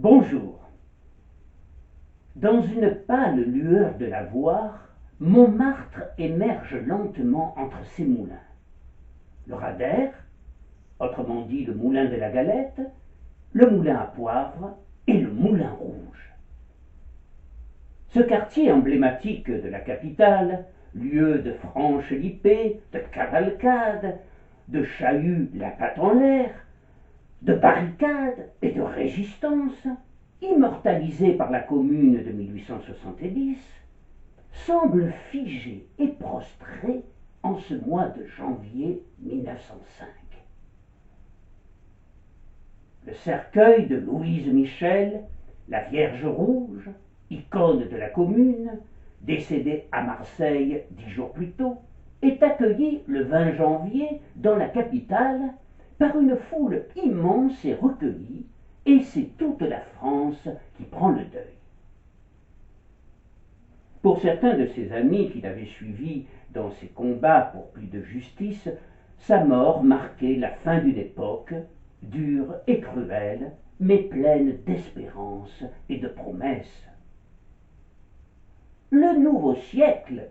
Bonjour. Dans une pâle lueur de lavoir, Montmartre émerge lentement entre ses moulins. Le Rader, autrement dit le moulin de la Galette, le moulin à poivre et le moulin rouge. Ce quartier emblématique de la capitale, lieu de franches lippées, de cavalcades, de chahuts la patte en l'air, de barricades et de résistance, immortalisé par la Commune de 1870, semble figé et prostré en ce mois de janvier 1905. Le cercueil de Louise Michel, la Vierge Rouge, icône de la Commune, décédée à Marseille 10 jours plus tôt, est accueilli le 20 janvier dans la capitale par une foule immense et recueillie, et c'est toute la France qui prend le deuil. Pour certains de ses amis qui l'avaient suivi dans ses combats pour plus de justice, sa mort marquait la fin d'une époque, dure et cruelle, mais pleine d'espérance et de promesses. Le nouveau siècle,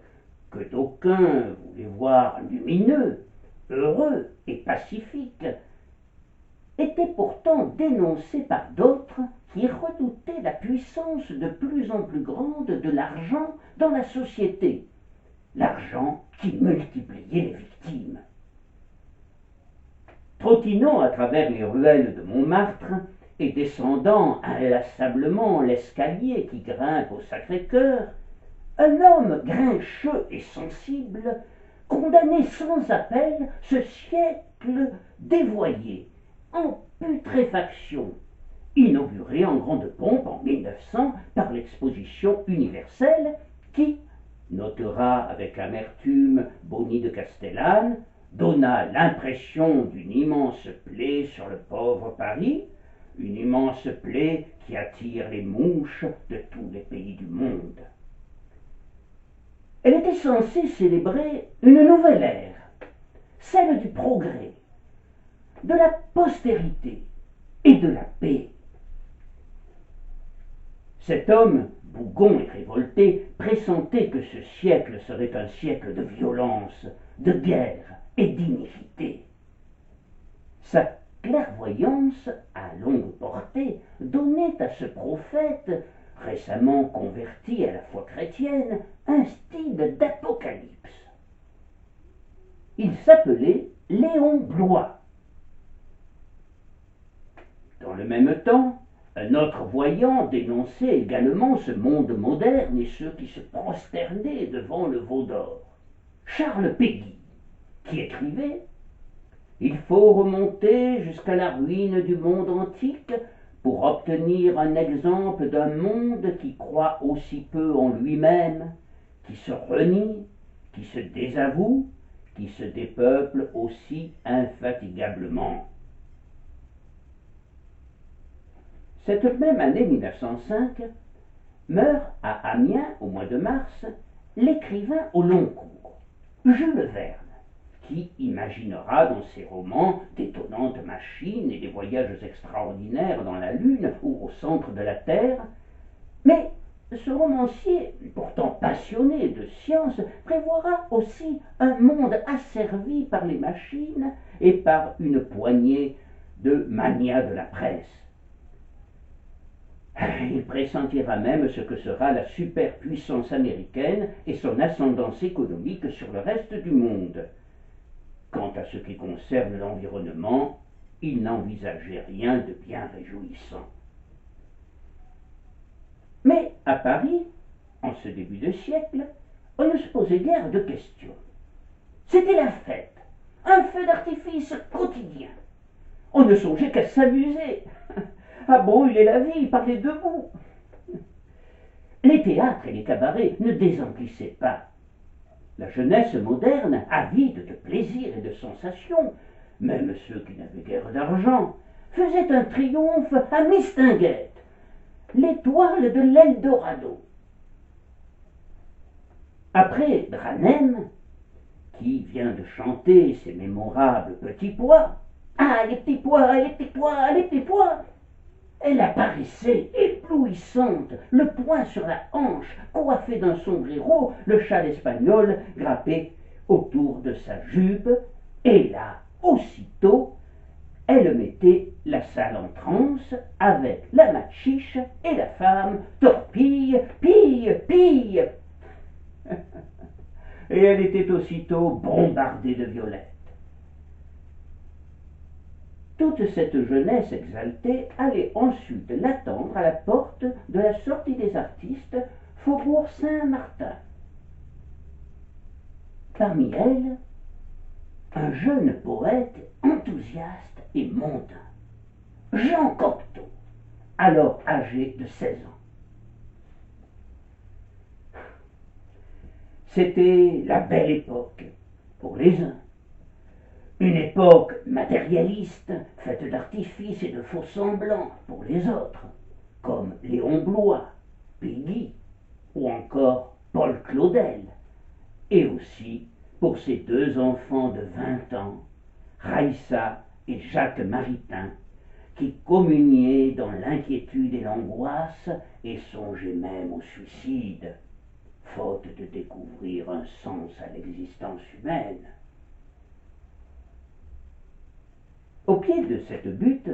que d'aucuns voulaient voir lumineux, heureux et pacifique, était pourtant dénoncé par d'autres qui redoutaient la puissance de plus en plus grande de l'argent dans la société, l'argent qui multipliait les victimes. Trottinant à travers les ruelles de Montmartre et descendant inlassablement l'escalier qui grimpe au Sacré-Cœur, un homme grincheux et sensible condamnait sans appel ce siècle dévoyé, en putréfaction, inauguré en grande pompe en 1900 par l'exposition universelle qui, notera avec amertume Boni de Castellane, donna l'impression d'une immense plaie sur le pauvre Paris, une immense plaie qui attire les mouches de tous les pays du monde. Elle était censée célébrer une nouvelle ère, celle du progrès, de la postérité et de la paix. Cet homme, bougon et révolté, pressentait que ce siècle serait un siècle de violence, de guerre et d'iniquité. Sa clairvoyance, à longue portée, donnait à ce prophète, récemment converti à la foi chrétienne, un style d'apocalypse. Il s'appelait Léon Bloy. Dans le même temps, un autre voyant dénonçait également ce monde moderne et ceux qui se prosternaient devant le veau d'or, Charles Péguy, qui écrivait « Il faut remonter jusqu'à la ruine du monde antique pour obtenir un exemple d'un monde qui croit aussi peu en lui-même, qui se renie, qui se désavoue, qui se dépeuple aussi infatigablement. » Cette même année 1905, meurt à Amiens, au mois de mars, l'écrivain au long cours, Jules Verne, qui imaginera dans ses romans d'étonnantes machines et des voyages extraordinaires dans la Lune ou au centre de la Terre. Mais ce romancier, pourtant passionné de science, prévoira aussi un monde asservi par les machines et par une poignée de manias de la presse. Il pressentira même ce que sera la superpuissance américaine et son ascendance économique sur le reste du monde. Quant à ce qui concerne l'environnement, il n'envisageait rien de bien réjouissant. Mais à Paris, en ce début de siècle, on ne se posait guère de questions. C'était la fête, un feu d'artifice quotidien. On ne songeait qu'à s'amuser, à brûler la vie par les deux bouts. Les théâtres et les cabarets ne désemplissaient pas. La jeunesse moderne, avide de plaisir et de sensations, même ceux qui n'avaient guère d'argent, faisaient un triomphe à Mistinguett, l'étoile de l'Eldorado. Après Dranem, qui vient de chanter ses mémorables petits pois, « Ah, les petits pois, les petits pois, les petits pois !» Elle apparaissait éblouissante, le poing sur la hanche, coiffée d'un sombrero, le châle espagnol grappé autour de sa jupe, et là, aussitôt, elle mettait la salle en transe avec la machiche et la femme torpille, pille, pille. Et elle était aussitôt bombardée de violettes. Toute cette jeunesse exaltée allait ensuite l'attendre à la porte de la sortie des artistes, faubourg Saint-Martin. Parmi elles, un jeune poète enthousiaste et mondain, Jean Cocteau, alors âgé de 16 ans. C'était la belle époque pour les uns, une époque matérialiste, faite d'artifices et de faux semblants pour les autres, comme Léon Bloy, Péguy ou encore Paul Claudel, et aussi pour ses deux enfants de 20 ans, Raïssa et Jacques Maritain, qui communiaient dans l'inquiétude et l'angoisse et songeaient même au suicide, faute de découvrir un sens à l'existence humaine. Au pied de cette butte,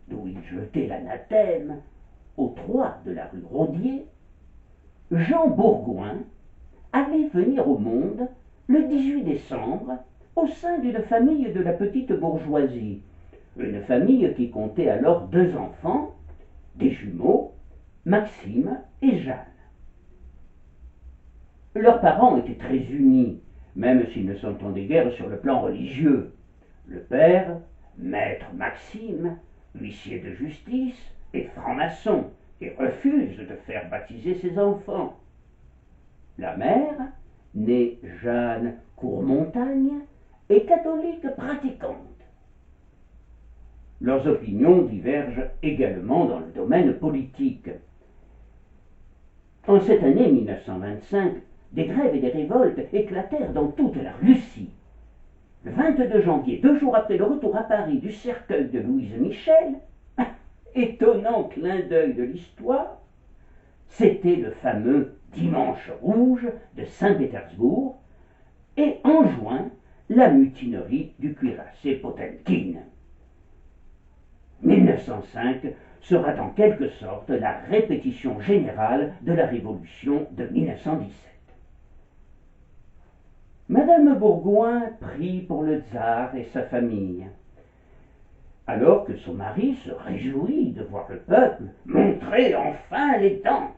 d'où il jetait l'anathème, au 3 de la rue Rodier, Jean Bourgoin allait venir au monde le 18 décembre au sein d'une famille de la petite bourgeoisie, une famille qui comptait alors 2 enfants, des jumeaux, Maxime et Jeanne. Leurs parents étaient très unis, même s'ils ne s'entendaient guère sur le plan religieux. Le père, maître Maxime, huissier de justice, est franc-maçon et refuse de faire baptiser ses enfants. La mère, née Jeanne Courmontagne, est catholique pratiquante. Leurs opinions divergent également dans le domaine politique. En cette année 1925, des grèves et des révoltes éclatèrent dans toute la Russie. Le 22 janvier, 2 jours après le retour à Paris du cercueil de Louise Michel, étonnant clin d'œil de l'histoire, c'était le fameux Dimanche rouge de Saint-Pétersbourg, et en juin, la mutinerie du cuirassé Potemkine. 1905 sera en quelque sorte la répétition générale de la Révolution de 1917. Madame Bourgoin prie pour le tsar et sa famille, alors que son mari se réjouit de voir le peuple montrer enfin les dents.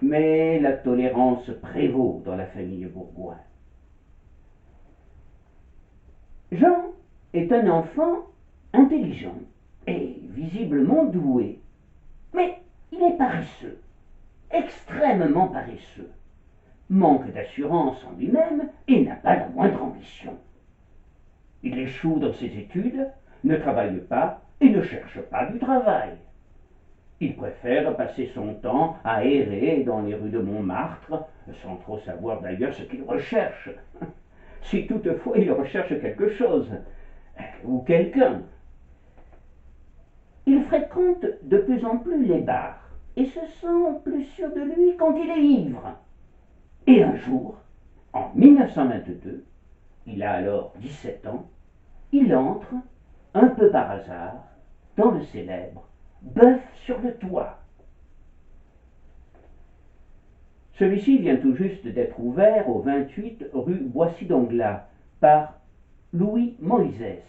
Mais la tolérance prévaut dans la famille Bourgoin. Jean est un enfant intelligent et visiblement doué, mais il est paresseux, extrêmement paresseux, manque d'assurance en lui-même et n'a pas la moindre ambition. Il échoue dans ses études, ne travaille pas et ne cherche pas du travail. Il préfère passer son temps à errer dans les rues de Montmartre, sans trop savoir d'ailleurs ce qu'il recherche. Si toutefois il recherche quelque chose, ou quelqu'un. Il fréquente de plus en plus les bars, et se sent plus sûr de lui quand il est ivre. Et un jour, en 1922, il a alors 17 ans, il entre, un peu par hasard, dans le célèbre Bœuf sur le toit. Celui-ci vient tout juste d'être ouvert au 28 rue Boissy-d'Anglas par Louis Moïsès.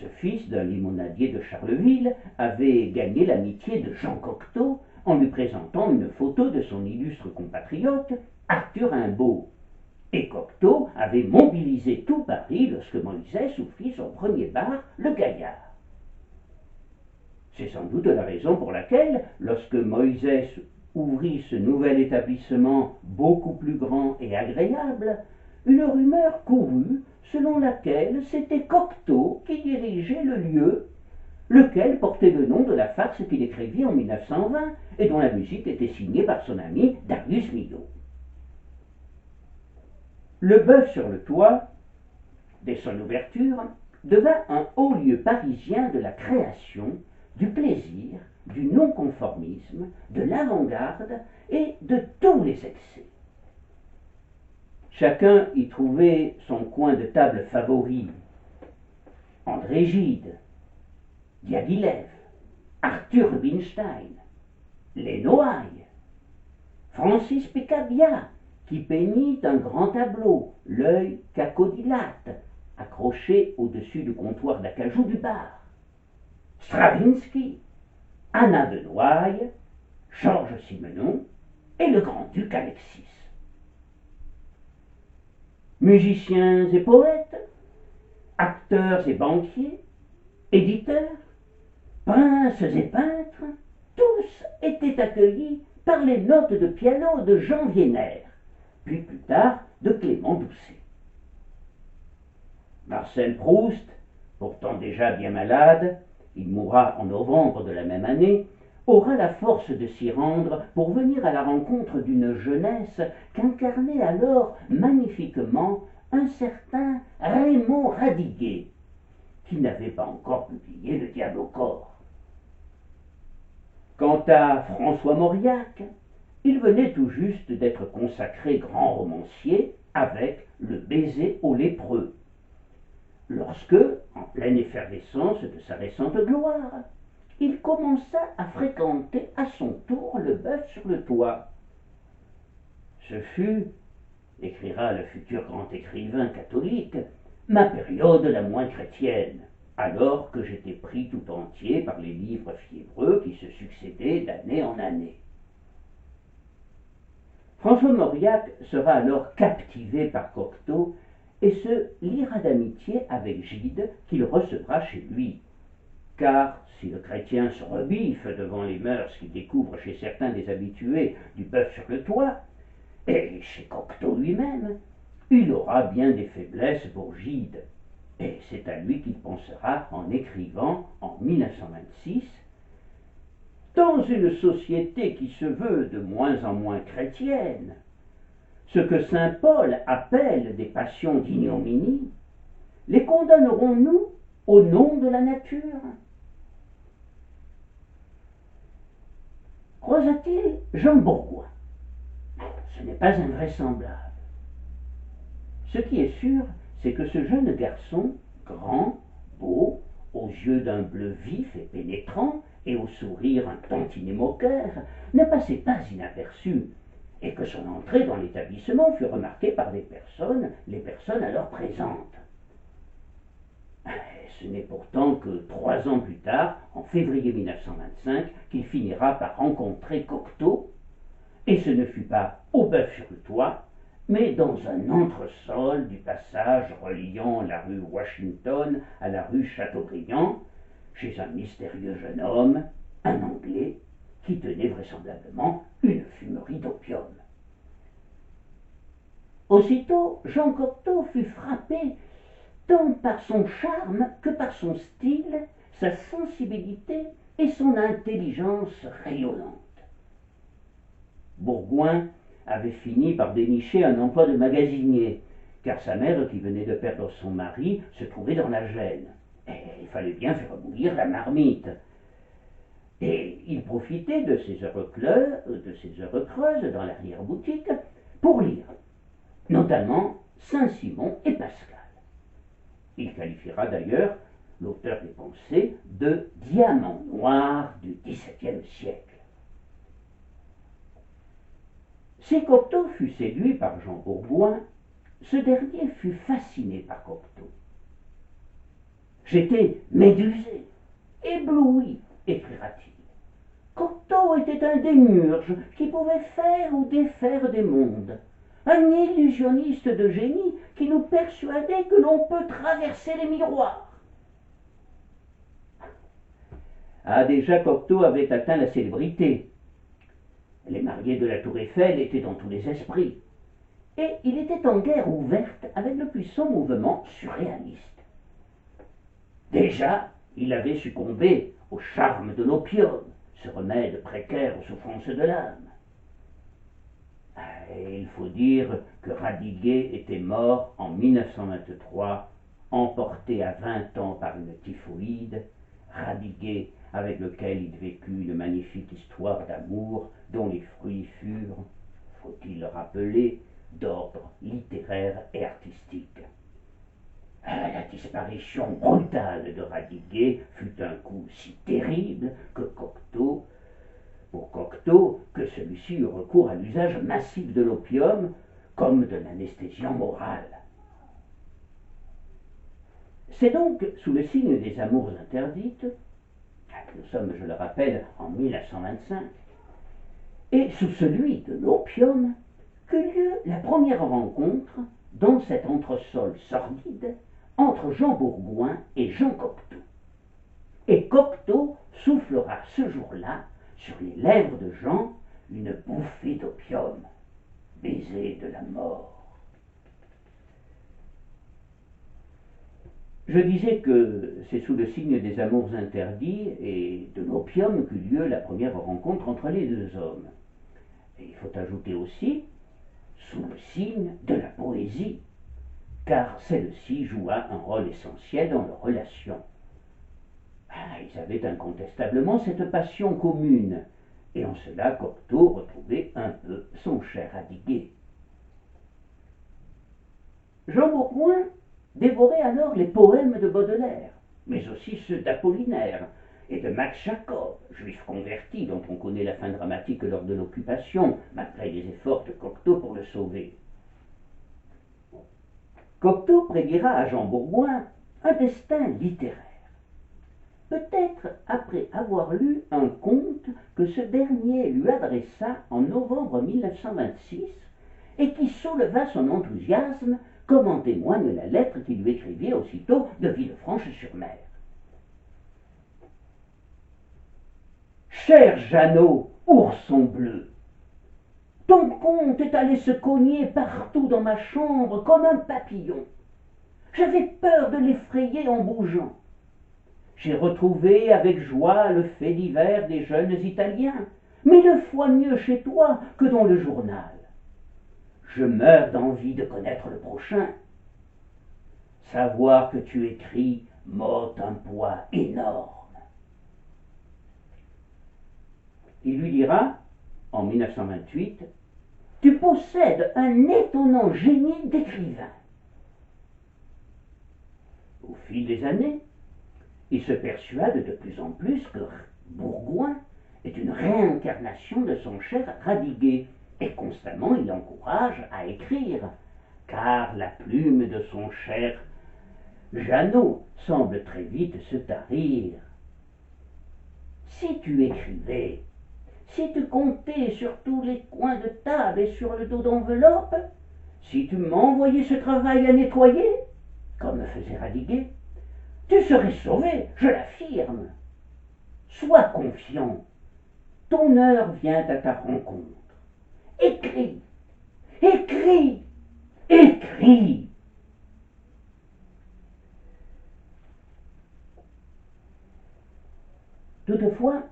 Ce fils d'un limonadier de Charleville avait gagné l'amitié de Jean Cocteau en lui présentant une photo de son illustre compatriote Arthur Rimbaud. Et Cocteau avait mobilisé tout Paris lorsque Moïsès ouvrit son premier bar, le Gaillard. C'est sans doute la raison pour laquelle, lorsque Moïsès ouvrit ce nouvel établissement beaucoup plus grand et agréable, une rumeur courut selon laquelle c'était Cocteau qui dirigeait le lieu, lequel portait le nom de la farce qu'il écrivit en 1920 et dont la musique était signée par son ami Darius Milhaud. Le Bœuf sur le toit, dès son ouverture, devint un haut lieu parisien de la création, du plaisir, du non-conformisme, de l'avant-garde et de tous les excès. Chacun y trouvait son coin de table favori. André Gide, Diaghilev, Arthur Rubinstein, les Noailles, Francis Picabia, qui peignit un grand tableau, l'œil cacodilate, accroché au-dessus du comptoir d'acajou du bar, Stravinsky, Anna de Noailles, Georges Simenon et le grand-duc Alexis. Musiciens et poètes, acteurs et banquiers, éditeurs, princes et peintres, tous étaient accueillis par les notes de piano de Jean Vienner, puis plus tard de Clément Doucet. Marcel Proust, pourtant déjà bien malade, il mourra en novembre de la même année, aura la force de s'y rendre pour venir à la rencontre d'une jeunesse qu'incarnait alors magnifiquement un certain Raymond Radiguet, qui n'avait pas encore publié Le Diable au corps. Quant à François Mauriac, il venait tout juste d'être consacré grand romancier avec Le baiser aux lépreux, lorsque, en pleine effervescence de sa récente gloire, il commença à fréquenter à son tour le bœuf sur le toit. Ce fut, écrira le futur grand écrivain catholique, ma période la moins chrétienne, alors que j'étais pris tout entier par les livres fiévreux qui se succédaient d'année en année. François Mauriac sera alors captivé par Cocteau et se liera d'amitié avec Gide, qu'il recevra chez lui. Car si le chrétien se rebiffe devant les mœurs qu'il découvre chez certains des habitués du bœuf sur le toit, et chez Cocteau lui-même, il aura bien des faiblesses pour Gide, et c'est à lui qu'il pensera en écrivant en 1926 « Dans une société qui se veut de moins en moins chrétienne, ce que saint Paul appelle des passions d'ignominie, les condamnerons-nous au nom de la nature ?» Croisa-t-il Jean Bourgoin? Ce n'est pas invraisemblable. Ce qui est sûr, c'est que ce jeune garçon, grand, beau, aux yeux d'un bleu vif et pénétrant, et au sourire un tantinet moqueur, ne passait pas inaperçu, et que son entrée dans l'établissement fut remarquée par les personnes alors présentes. Ce n'est pourtant que 3 ans plus tard, en février 1925, qu'il finira par rencontrer Cocteau, et ce ne fut pas au bœuf sur le toit, mais dans un entresol du passage reliant la rue Washington à la rue Chateaubriand, chez un mystérieux jeune homme, un Anglais, qui tenait vraisemblablement une fumerie d'opium. Aussitôt, Jean Cocteau fut frappé tant par son charme que par son style, sa sensibilité et son intelligence rayonnante. Bourgoin avait fini par dénicher un emploi de magasinier, car sa mère, qui venait de perdre son mari, se trouvait dans la gêne. Et il fallait bien faire bouillir la marmite. Et il profitait de ces heures creuses dans l'arrière-boutique pour lire, notamment Saint-Simon et Pascal. Il qualifiera d'ailleurs l'auteur des Pensées de diamant noir du XVIIe siècle. Si Cocteau fut séduit par Jean Bourgoin, ce dernier fut fasciné par Cocteau. « J'étais médusé, ébloui, écrira-t-il. Cocteau était un démiurge qui pouvait faire ou défaire des mondes, un illusionniste de génie qui nous persuadait que l'on peut traverser les miroirs. » Ah, déjà Cocteau avait atteint la célébrité. Les mariés de la Tour Eiffel étaient dans tous les esprits, et il était en guerre ouverte avec le puissant mouvement surréaliste. Déjà, il avait succombé au charme de l'opium, ce remède précaire aux souffrances de l'âme. Et il faut dire que Radiguet était mort en 1923, emporté à 20 ans par une typhoïde, Radiguet, avec lequel il vécut une magnifique histoire d'amour dont les fruits furent, faut-il le rappeler, d'ordre littéraire et artistique. La disparition brutale de Radiguet fut un coup si terrible que pour Cocteau, que celui-ci eut recours à l'usage massif de l'opium comme de l'anesthésiant moral. C'est donc sous le signe des amours interdites, nous sommes, je le rappelle, en 1925, et sous celui de l'opium, que lieu la première rencontre dans cet entresol sordide entre Jean Bourgoin et Jean Cocteau. Et Cocteau soufflera ce jour-là sur les lèvres de Jean une bouffée d'opium, baiser de la mort. Je disais que c'est sous le signe des amours interdits et de l'opium qu'eut lieu la première rencontre entre les deux hommes. Et il faut ajouter aussi sous le signe de la poésie, car celle-ci joua un rôle essentiel dans leur relation. Ils avaient incontestablement cette passion commune, et en cela Cocteau retrouvait un peu son cher Radiguet. Jean Bourgoin dévorait alors les poèmes de Baudelaire, mais aussi ceux d'Apollinaire et de Max Jacob, juif converti dont on connaît la fin dramatique lors de l'Occupation, malgré les efforts de Cocteau pour le sauver. Cocteau prédira à Jean Bourgoin un destin littéraire, peut-être après avoir lu un conte que ce dernier lui adressa en novembre 1926 et qui souleva son enthousiasme, comme en témoigne la lettre qu'il lui écrivit aussitôt de Villefranche-sur-Mer. Cher Jeannot, ourson bleu, ton conte est allé se cogner partout dans ma chambre comme un papillon. J'avais peur de l'effrayer en bougeant. J'ai retrouvé avec joie le fait divers des jeunes Italiens, 1000 fois mieux chez toi que dans le journal. Je meurs d'envie de connaître le prochain. Savoir que tu écris m'ôte un poids énorme. Il lui dira, en 1928, tu possèdes un étonnant génie d'écrivain. Au fil des années, il se persuade de plus en plus que Bourgoin est une réincarnation de son cher Radiguet, et constamment il l'encourage à écrire, car la plume de son cher Jeannot semble très vite se tarir. Si tu écrivais, si tu comptais sur tous les coins de table et sur le dos d'enveloppe, si tu m'envoyais ce travail à nettoyer, comme faisait Radiguet, tu serais sauvé, je l'affirme. Sois confiant, ton heure vient à ta rencontre. Écris, écris, écris. Toutefois,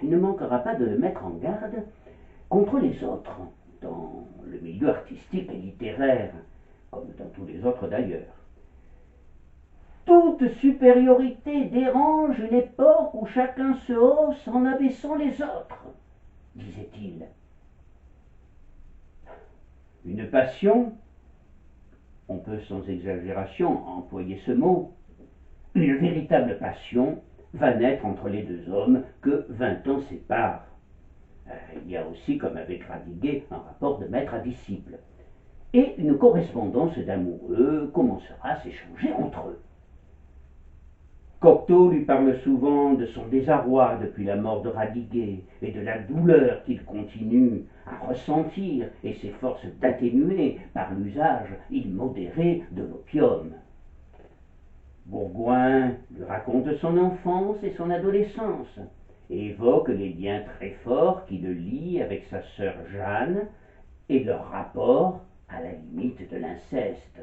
il ne manquera pas de le mettre en garde contre les autres, dans le milieu artistique et littéraire, comme dans tous les autres d'ailleurs. Toute supériorité dérange une époque où chacun se hausse en abaissant les autres, disait-il. Une passion, on peut sans exagération employer ce mot, une véritable passion va naître entre les deux hommes que 20 ans séparent. Il y a aussi, comme avec Radiguet, un rapport de maître à disciple. Et une correspondance d'amoureux commencera à s'échanger entre eux. Cocteau lui parle souvent de son désarroi depuis la mort de Radiguet et de la douleur qu'il continue à ressentir et s'efforce d'atténuer par l'usage immodéré de l'opium. Bourgoin lui raconte son enfance et son adolescence et évoque les liens très forts qui le lient avec sa sœur Jeanne et leur rapport à la limite de l'inceste.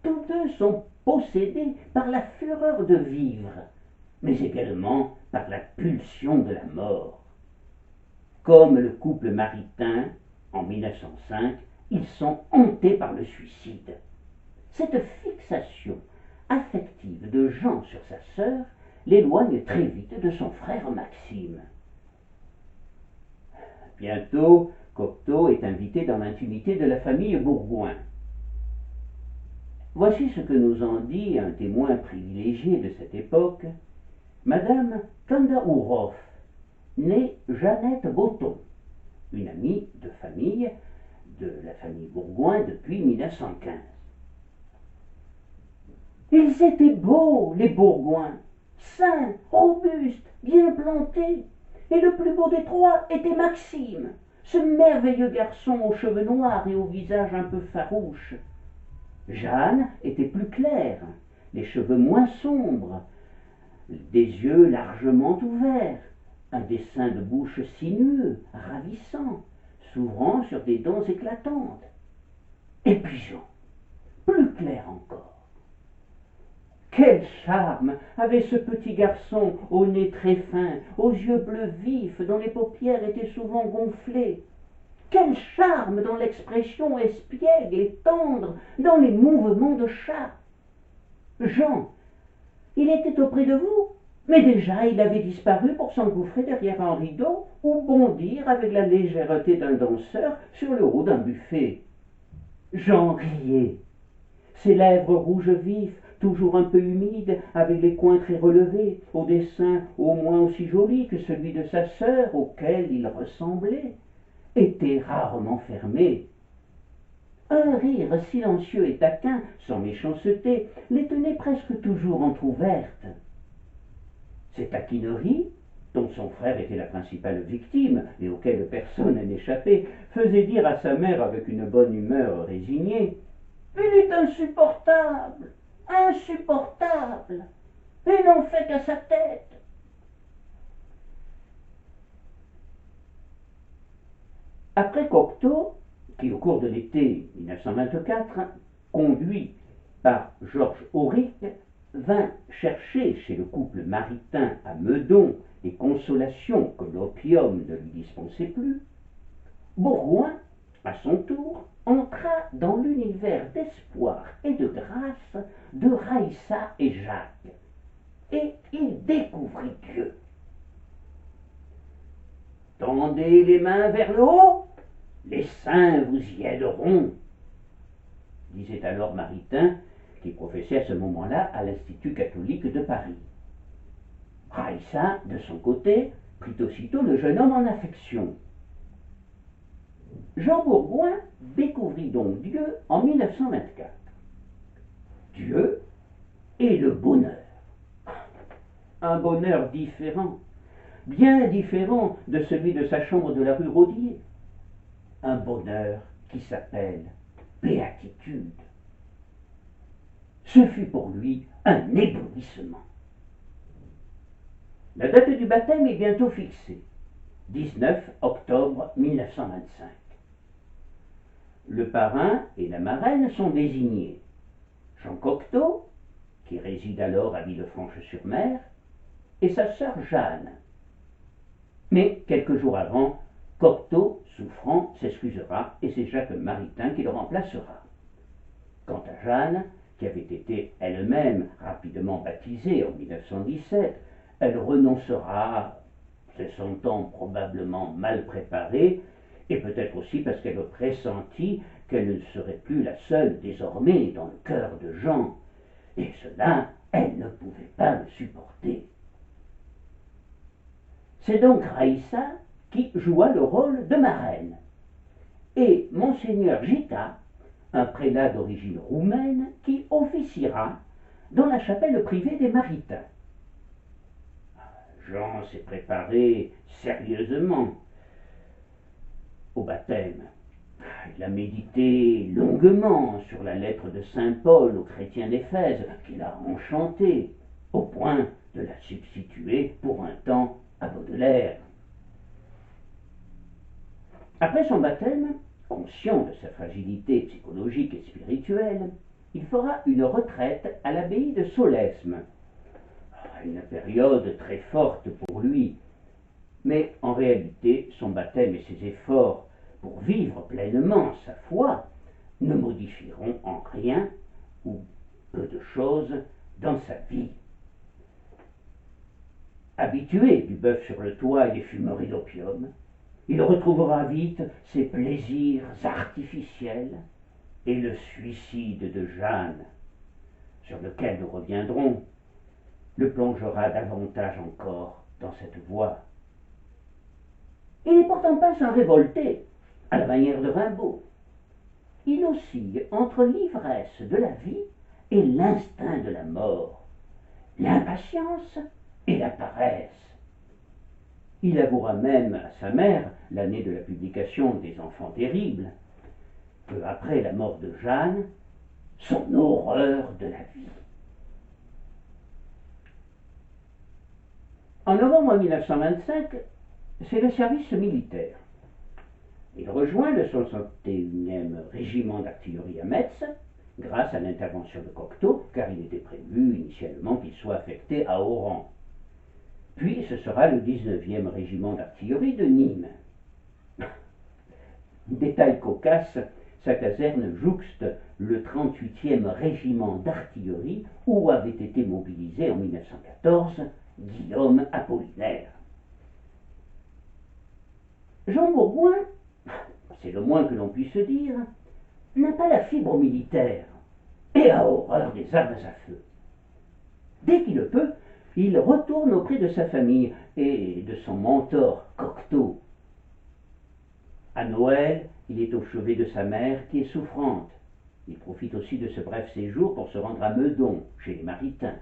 Tous deux sont possédés par la fureur de vivre, mais également par la pulsion de la mort. Comme le couple Maritain, en 1905, ils sont hantés par le suicide. Cette fixation affective de Jean sur sa sœur l'éloigne très vite de son frère Maxime. Bientôt, Cocteau est invité dans l'intimité de la famille Bourgoin. Voici ce que nous en dit un témoin privilégié de cette époque, Madame Kandaourov, née Jeannette Botton, une amie de famille de la famille Bourgoin depuis 1915. Ils étaient beaux, les Bourgoins, sains, robustes, bien plantés, et le plus beau des trois était Maxime, ce merveilleux garçon aux cheveux noirs et au visage un peu farouche. Jeanne était plus claire, les cheveux moins sombres, des yeux largement ouverts, un dessin de bouche sinueux, ravissant, s'ouvrant sur des dents éclatantes. Et puis Jean, plus clair encore. Quel charme avait ce petit garçon au nez très fin, aux yeux bleus vifs dont les paupières étaient souvent gonflées. Quel charme dans l'expression espiègle et tendre, dans les mouvements de chat. Jean, il était auprès de vous, mais déjà il avait disparu pour s'engouffrer derrière un rideau ou bondir avec la légèreté d'un danseur sur le haut d'un buffet. Jean riait. Ses lèvres rouges vifs, toujours un peu humides, avec les coins très relevés, au dessin au moins aussi joli que celui de sa sœur, auquel il ressemblait, étaient rarement fermés. Un rire silencieux et taquin, sans méchanceté, les tenait presque toujours entr'ouvertes. Ces taquineries, dont son frère était la principale victime et auxquelles personne n'échappait, faisaient dire à sa mère avec une bonne humeur résignée « Il est insupportable, insupportable, il n'en fait qu'à sa tête. » Après Cocteau, qui au cours de l'été 1924, conduit par Georges Auric, vint chercher chez le couple maritain à Meudon les consolations que l'opium ne lui dispensait plus, Bourgoin, à son tour, entra dans l'univers d'espoir et de grâce de Raïssa et Jacques, et il découvrit Dieu. Tendez les mains vers le haut, les saints vous y aideront, disait alors Maritain, qui professait à ce moment-là à l'Institut catholique de Paris. Raïssa, de son côté, prit aussitôt le jeune homme en affection. Jean Bourgoin découvrit donc Dieu en 1924. Dieu et le bonheur. Un bonheur différent, bien différent de celui de sa chambre de la rue Rodier. Un bonheur qui s'appelle béatitude. Ce fut pour lui un éblouissement. La date du baptême est bientôt fixée, 19 octobre 1925. Le parrain et la marraine sont désignés. Jean Cocteau, qui réside alors à Villefranche-sur-Mer, et sa sœur Jeanne. Mais quelques jours avant, Cocteau, souffrant, s'excusera et c'est Jacques Maritain qui le remplacera. Quant à Jeanne, qui avait été elle-même rapidement baptisée en 1917, elle renoncera, se sentant probablement mal préparée, et peut-être aussi parce qu'elle pressentit qu'elle ne serait plus la seule désormais dans le cœur de Jean, et cela, elle ne pouvait pas le supporter. C'est donc Raïssa qui joua le rôle de marraine, et Monseigneur Gita, un prélat d'origine roumaine, qui officiera dans la chapelle privée des Maritains. Jean s'est préparé sérieusement au baptême. Il a médité longuement sur la lettre de saint Paul aux chrétiens d'Éphèse, qu'il a enchantée, au point de la substituer pour un temps à Baudelaire. Après son baptême, conscient de sa fragilité psychologique et spirituelle, il fera une retraite à l'abbaye de Solesmes. Une période très forte pour lui, mais en réalité, son baptême et ses efforts pour vivre pleinement sa foi ne modifieront en rien ou peu de choses dans sa vie. Habitué du bœuf sur le toit et des fumeries d'opium, il retrouvera vite ses plaisirs artificiels et le suicide de Jeanne, sur lequel nous reviendrons, le plongera davantage encore dans cette voie. Il n'est pourtant pas sans révolter, à la manière de Rimbaud. Il oscille entre l'ivresse de la vie et l'instinct de la mort, l'impatience et la paresse. Il avouera même à sa mère, l'année de la publication des Enfants terribles, peu après la mort de Jeanne, son horreur de la vie. En novembre 1925, c'est le service militaire. Il rejoint le 61e régiment d'artillerie à Metz, grâce à l'intervention de Cocteau, car il était prévu initialement qu'il soit affecté à Oran. Puis ce sera le 19e régiment d'artillerie de Nîmes. Détail cocasse, sa caserne jouxte le 38e régiment d'artillerie où avait été mobilisé en 1914 Guillaume Apollinaire. Jean Bourgoin, c'est le moins que l'on puisse dire, n'a pas la fibre militaire et a horreur des armes à feu. Dès qu'il le peut, il retourne auprès de sa famille et de son mentor Cocteau. À Noël, il est au chevet de sa mère qui est souffrante. Il profite aussi de ce bref séjour pour se rendre à Meudon, chez les Maritains.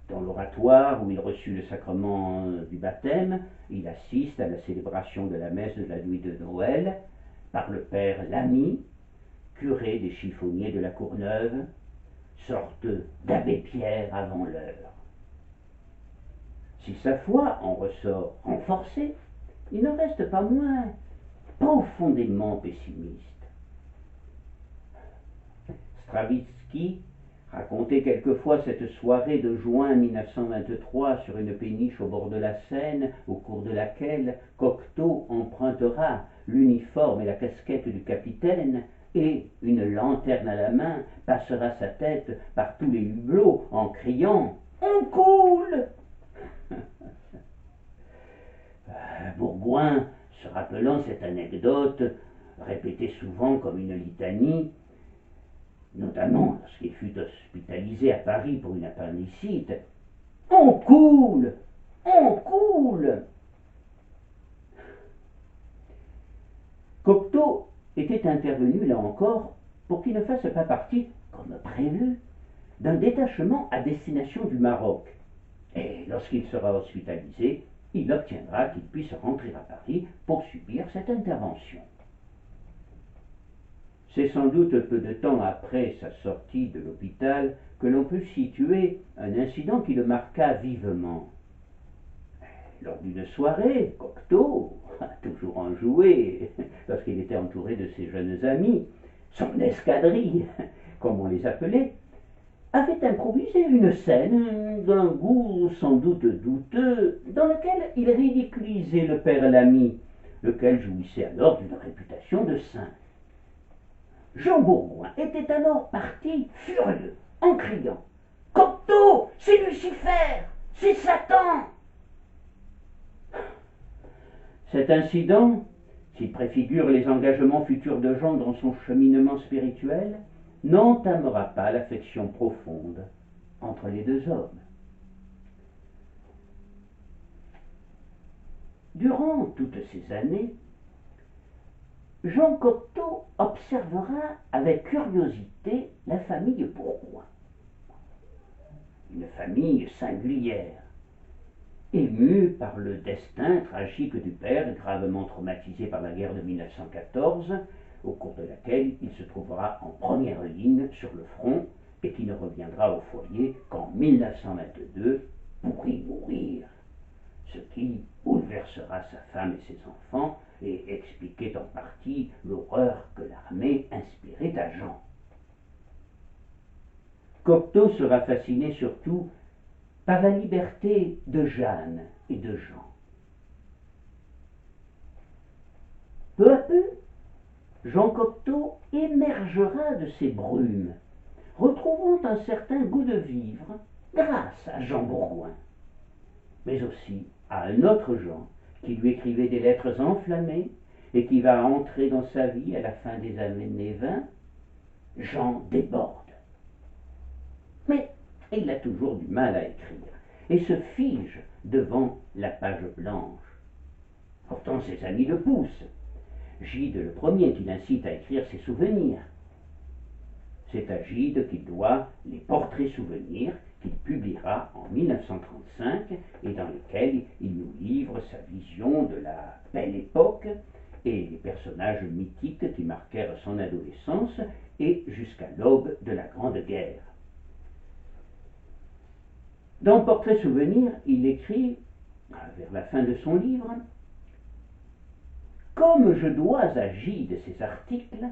Dans l'oratoire où il reçut le sacrement du baptême, il assiste à la célébration de la messe de la nuit de Noël par le père Lamy, curé des chiffonniers de la Courneuve, sorte d'abbé Pierre avant l'heure. Si sa foi en ressort renforcée, il n'en reste pas moins profondément pessimiste. Stravinsky racontait quelquefois cette soirée de juin 1923 sur une péniche au bord de la Seine, au cours de laquelle Cocteau empruntera l'uniforme et la casquette du capitaine et, une lanterne à la main, passera sa tête par tous les hublots en criant « On coule !» Bourgoin, se rappelant cette anecdote, répétait souvent comme une litanie, notamment lorsqu'il fut hospitalisé à Paris pour une appendicite, « On coule! On coule !» Cocteau était intervenu, là encore, pour qu'il ne fasse pas partie, comme prévu, d'un détachement à destination du Maroc. Et lorsqu'il sera hospitalisé, il obtiendra qu'il puisse rentrer à Paris pour subir cette intervention. C'est sans doute peu de temps après sa sortie de l'hôpital que l'on peut situer un incident qui le marqua vivement. Lors d'une soirée, Cocteau, toujours enjoué, lorsqu'il était entouré de ses jeunes amis, son escadrille, comme on les appelait, avait improvisé une scène d'un goût sans doute douteux, dans laquelle il ridiculisait le père Lamy, lequel jouissait alors d'une réputation de saint. Jean Bourgoin était alors parti furieux, en criant « Cocteau, c'est Lucifer, c'est Satan !» Cet incident, s'il préfigure les engagements futurs de Jean dans son cheminement spirituel, n'entamera pas l'affection profonde entre les deux hommes. Durant toutes ces années, Jean Cocteau observera avec curiosité la famille Bourgoin. Une famille singulière, émue par le destin tragique du père, gravement traumatisé par la guerre de 1914, au cours de laquelle il se trouvera en première ligne sur le front et qui ne reviendra au foyer qu'en 1922 pour y mourir, ce qui bouleversera sa femme et ses enfants et expliquait en partie l'horreur que l'armée inspirait à Jean. Cocteau sera fasciné surtout par la liberté de Jeanne et de Jean. Peu à peu, Jean Cocteau émergera de ces brumes retrouvant un certain goût de vivre grâce à Jean Bourgoin, mais aussi à un autre Jean qui lui écrivait des lettres enflammées et qui va entrer dans sa vie à la fin des années 20, Jean déborde. Mais il a toujours du mal à écrire et se fige devant la page blanche. Pourtant ses amis le poussent. Gide le premier qui l'incite à écrire ses souvenirs. C'est à Gide qu'il doit les portraits souvenirs qu'il publiera en 1935 et dans lesquels il nous livre sa vision de la belle époque et les personnages mythiques qui marquèrent son adolescence et jusqu'à l'aube de la Grande Guerre. Dans Portrait souvenir, il écrit, vers la fin de son livre, « Comme je dois à Gide ces articles,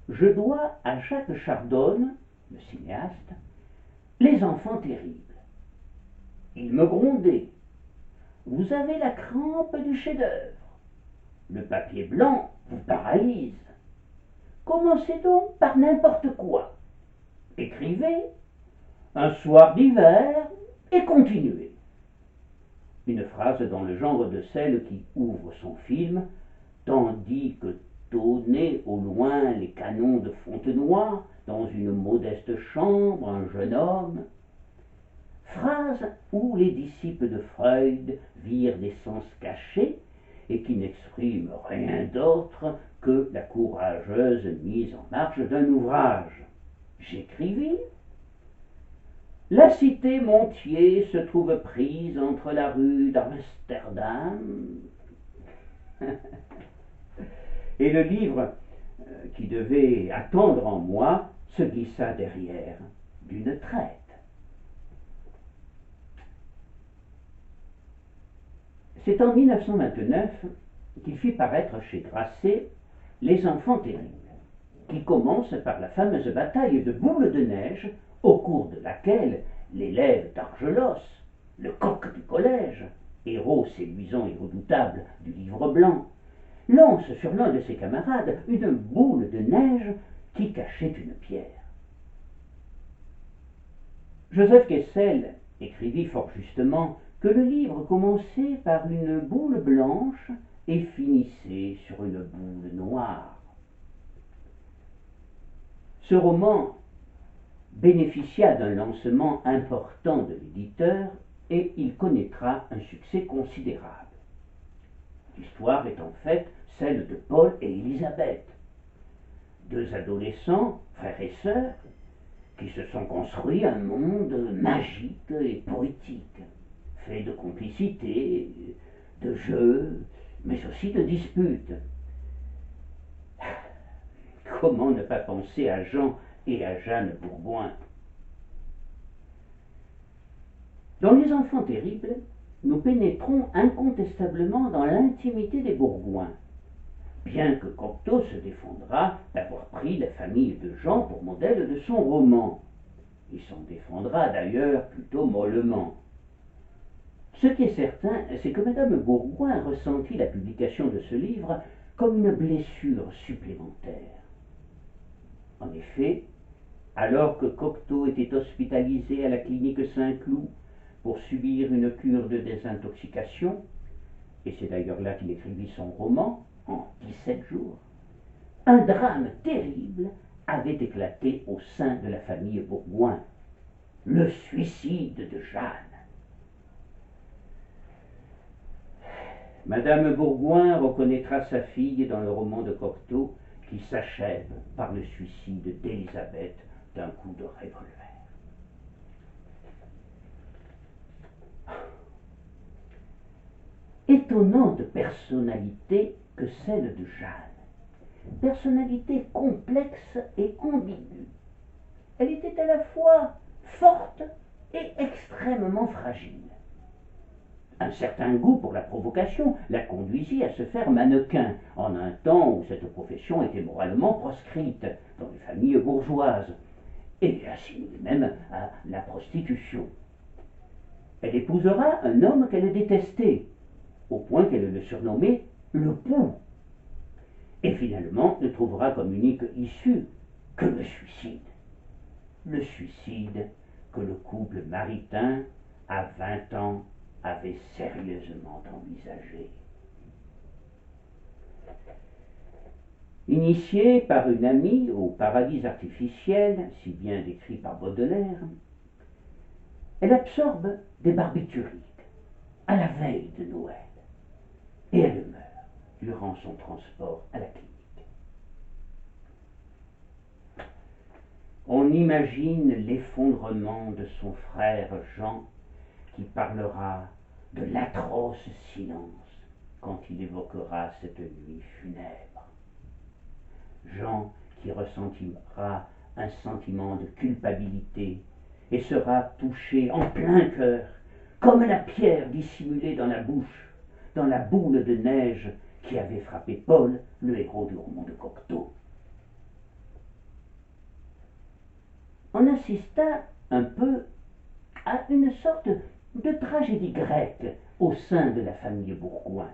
je dois à Jacques Chardonne, le cinéaste, Les Enfants terribles. Il me grondait. Vous avez la crampe du chef-d'œuvre. Le papier blanc vous paralyse. Commencez donc par n'importe quoi. Écrivez un soir d'hiver et continuez. » Une phrase dans le genre de celle qui ouvre son film, tandis que tonnaient au loin les canons de Fontenoy, dans une modeste chambre, un jeune homme. Phrase où les disciples de Freud virent des sens cachés et qui n'exprime rien d'autre que la courageuse mise en marche d'un ouvrage. J'écrivis. La cité Montier se trouve prise entre la rue d'Amsterdam et le livre qui devait attendre en moi se glissa derrière d'une traite. C'est en 1929 qu'il fit paraître chez Grasset Les Enfants terribles, qui commence par la fameuse bataille de Boule de Neige, au cours de laquelle l'élève d'Argelos, le coq du collège, héros séduisant et redoutable du livre blanc, lance sur l'un de ses camarades une boule de neige qui cachait une pierre. Joseph Kessel écrivit fort justement que le livre commençait par une boule blanche et finissait sur une boule noire. Ce roman bénéficia d'un lancement important de l'éditeur et il connaîtra un succès considérable. L'histoire est en fait celle de Paul et Élisabeth, deux adolescents, frères et sœurs, qui se sont construits un monde magique et poétique, fait de complicité, de jeux, mais aussi de disputes. Comment ne pas penser à Jean et à Jeanne Bourgoin? Dans Les Enfants terribles, nous pénétrons incontestablement dans l'intimité des Bourgoin, bien que Cocteau se défendra d'avoir pris la famille de Jean pour modèle de son roman. Il s'en défendra d'ailleurs plutôt mollement. Ce qui est certain, c'est que Madame Bourgoin ressentit la publication de ce livre comme une blessure supplémentaire. En effet, alors que Cocteau était hospitalisé à la clinique Saint-Cloud pour subir une cure de désintoxication, et c'est d'ailleurs là qu'il écrivit son roman, en 17 jours, un drame terrible avait éclaté au sein de la famille Bourgoin, le suicide de Jeanne. Madame Bourgoin reconnaîtra sa fille dans le roman de Cocteau qui s'achève par le suicide d'Élisabeth d'un coup de revolver. Étonnante personnalité que celle de Jeanne. Personnalité complexe et ambiguë. Elle était à la fois forte et extrêmement fragile. Un certain goût pour la provocation la conduisit à se faire mannequin, en un temps où cette profession était moralement proscrite dans les familles bourgeoises, et assimilée même à la prostitution. Elle épousera un homme qu'elle détestait, au point qu'elle le surnommait le Pou, et finalement ne trouvera comme unique issue que le suicide. le suicide que le couple Maritain, à 20 ans, avait sérieusement envisagé. Initiée par une amie au paradis artificiel, si bien décrit par Baudelaire, elle absorbe des barbituriques à la veille de Noël et elle meurt durant son transport à la clinique. On imagine l'effondrement de son frère Jean qui parlera de l'atroce silence quand il évoquera cette nuit funèbre. Jean qui ressentira un sentiment de culpabilité et sera touché en plein cœur, comme la pierre dissimulée dans la bouche, dans la boule de neige qui avait frappé Paul, le héros du roman de Cocteau. On assista un peu à une sorte de tragédie grecque au sein de la famille Bourgoin.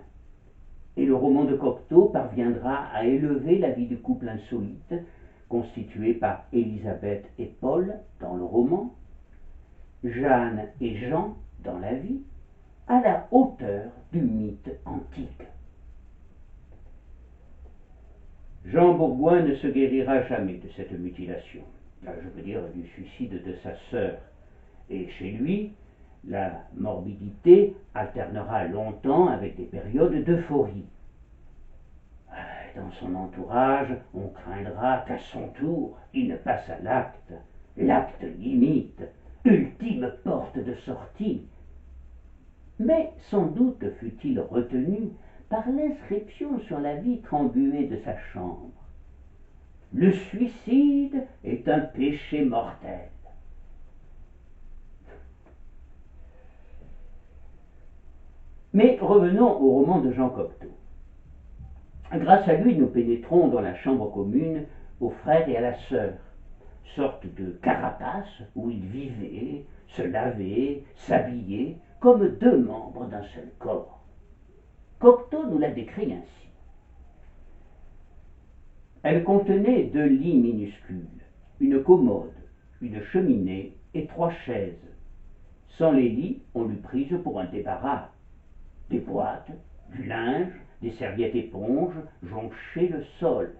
Et le roman de Cocteau parviendra à élever la vie du couple insolite, constitué par Élisabeth et Paul dans le roman, Jeanne et Jean dans la vie, à la hauteur du mythe antique. Jean Bourgoin ne se guérira jamais de cette mutilation, je veux dire du suicide de sa sœur, et chez lui, la morbidité alternera longtemps avec des périodes d'euphorie. Dans son entourage, on craindra qu'à son tour, il ne passe à l'acte, l'acte limite, ultime porte de sortie. Mais sans doute fut-il retenu par l'inscription sur la vitre embuée de sa chambre. Le suicide est un péché mortel. Mais revenons au roman de Jean Cocteau. Grâce à lui, nous pénétrons dans la chambre commune au frère et à la sœur, sorte de carapace où ils vivaient, se lavaient, s'habillaient, comme deux membres d'un seul corps. Cocteau nous la décrit ainsi. Elle contenait 2 lits minuscules, une commode, une cheminée et 3 chaises. Sans les lits, on l'eût prise pour un débarras. Des boîtes, du linge, des serviettes éponges jonchaient le sol.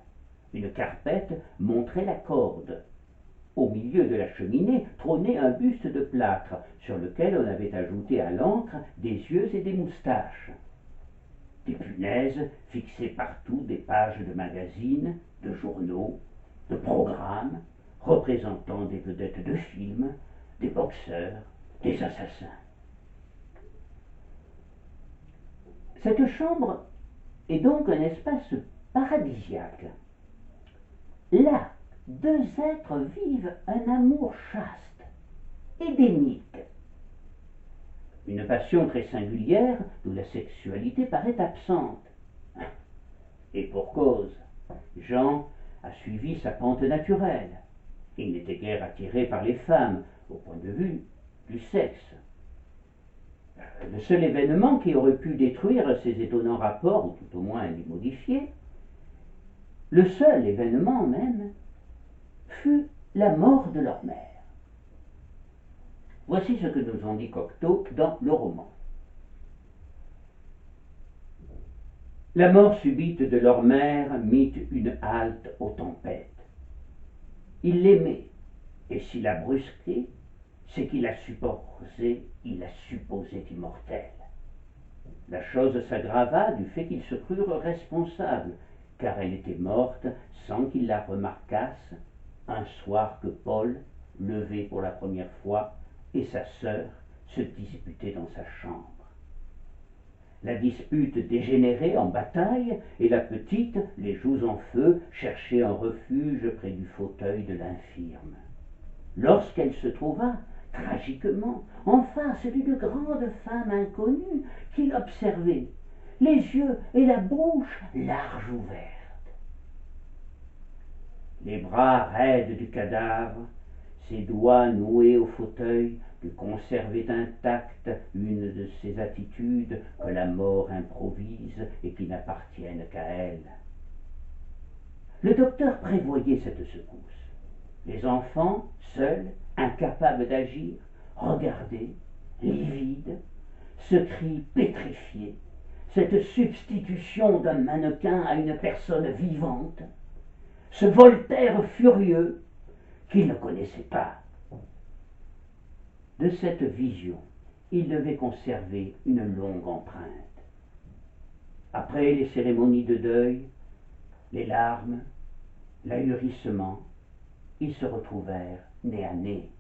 Une carpette montrait la corde. Au milieu de la cheminée trônait un buste de plâtre sur lequel on avait ajouté à l'encre des yeux et des moustaches. Des punaises fixaient partout des pages de magazines, de journaux, de programmes représentant des vedettes de films, des boxeurs, des assassins. Cette chambre est donc un espace paradisiaque. Là, 2 êtres vivent un amour chaste, édénique. Une passion très singulière d'où la sexualité paraît absente. Et pour cause, Jean a suivi sa pente naturelle. Il n'était guère attiré par les femmes au point de vue du sexe. Le seul événement qui aurait pu détruire ces étonnants rapports, ou tout au moins les modifier, le seul événement même, fut la mort de leur mère. Voici ce que nous en dit Cocteau dans le roman. La mort subite de leur mère mit une halte aux tempêtes. Il l'aimait, et s'il a brusqué, c'est qu'il la supposait immortelle. La chose s'aggrava du fait qu'ils se crurent responsables, car elle était morte sans qu'ils la remarquassent, un soir que Paul, levé pour la première fois, et sa sœur se disputaient dans sa chambre. La dispute dégénérait en bataille, et la petite, les joues en feu, cherchait un refuge près du fauteuil de l'infirme. Lorsqu'elle se trouva, tragiquement, en face d'une grande femme inconnue qui l'observait, les yeux et la bouche large ouvertes. Les bras raides du cadavre, ses doigts noués au fauteuil, lui conservaient intacte une de ces attitudes que la mort improvise et qui n'appartiennent qu'à elle. Le docteur prévoyait cette secousse. Les enfants, seuls, incapables d'agir, regardaient, livides, ce cri pétrifié, cette substitution d'un mannequin à une personne vivante, ce Voltaire furieux qu'ils ne connaissaient pas. De cette vision, il devait conserver une longue empreinte. Après les cérémonies de deuil, les larmes, l'ahurissement, ils se retrouvèrent nez à nez.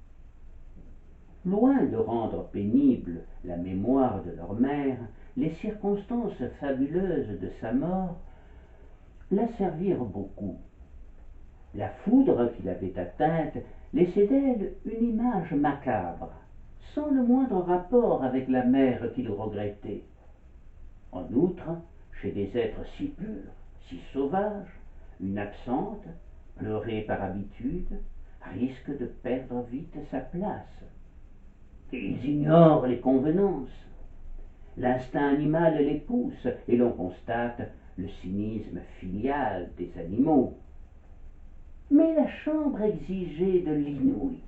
Loin de rendre pénible la mémoire de leur mère, les circonstances fabuleuses de sa mort la servirent beaucoup. La foudre qui l'avait atteinte laissait d'elle une image macabre, sans le moindre rapport avec la mère qu'il regrettait. En outre, chez des êtres si purs, si sauvages, une absente, pleurée par habitude, risque de perdre vite sa place. Ils ignorent les convenances. L'instinct animal les pousse et l'on constate le cynisme filial des animaux. Mais la chambre exigeait de l'inouï.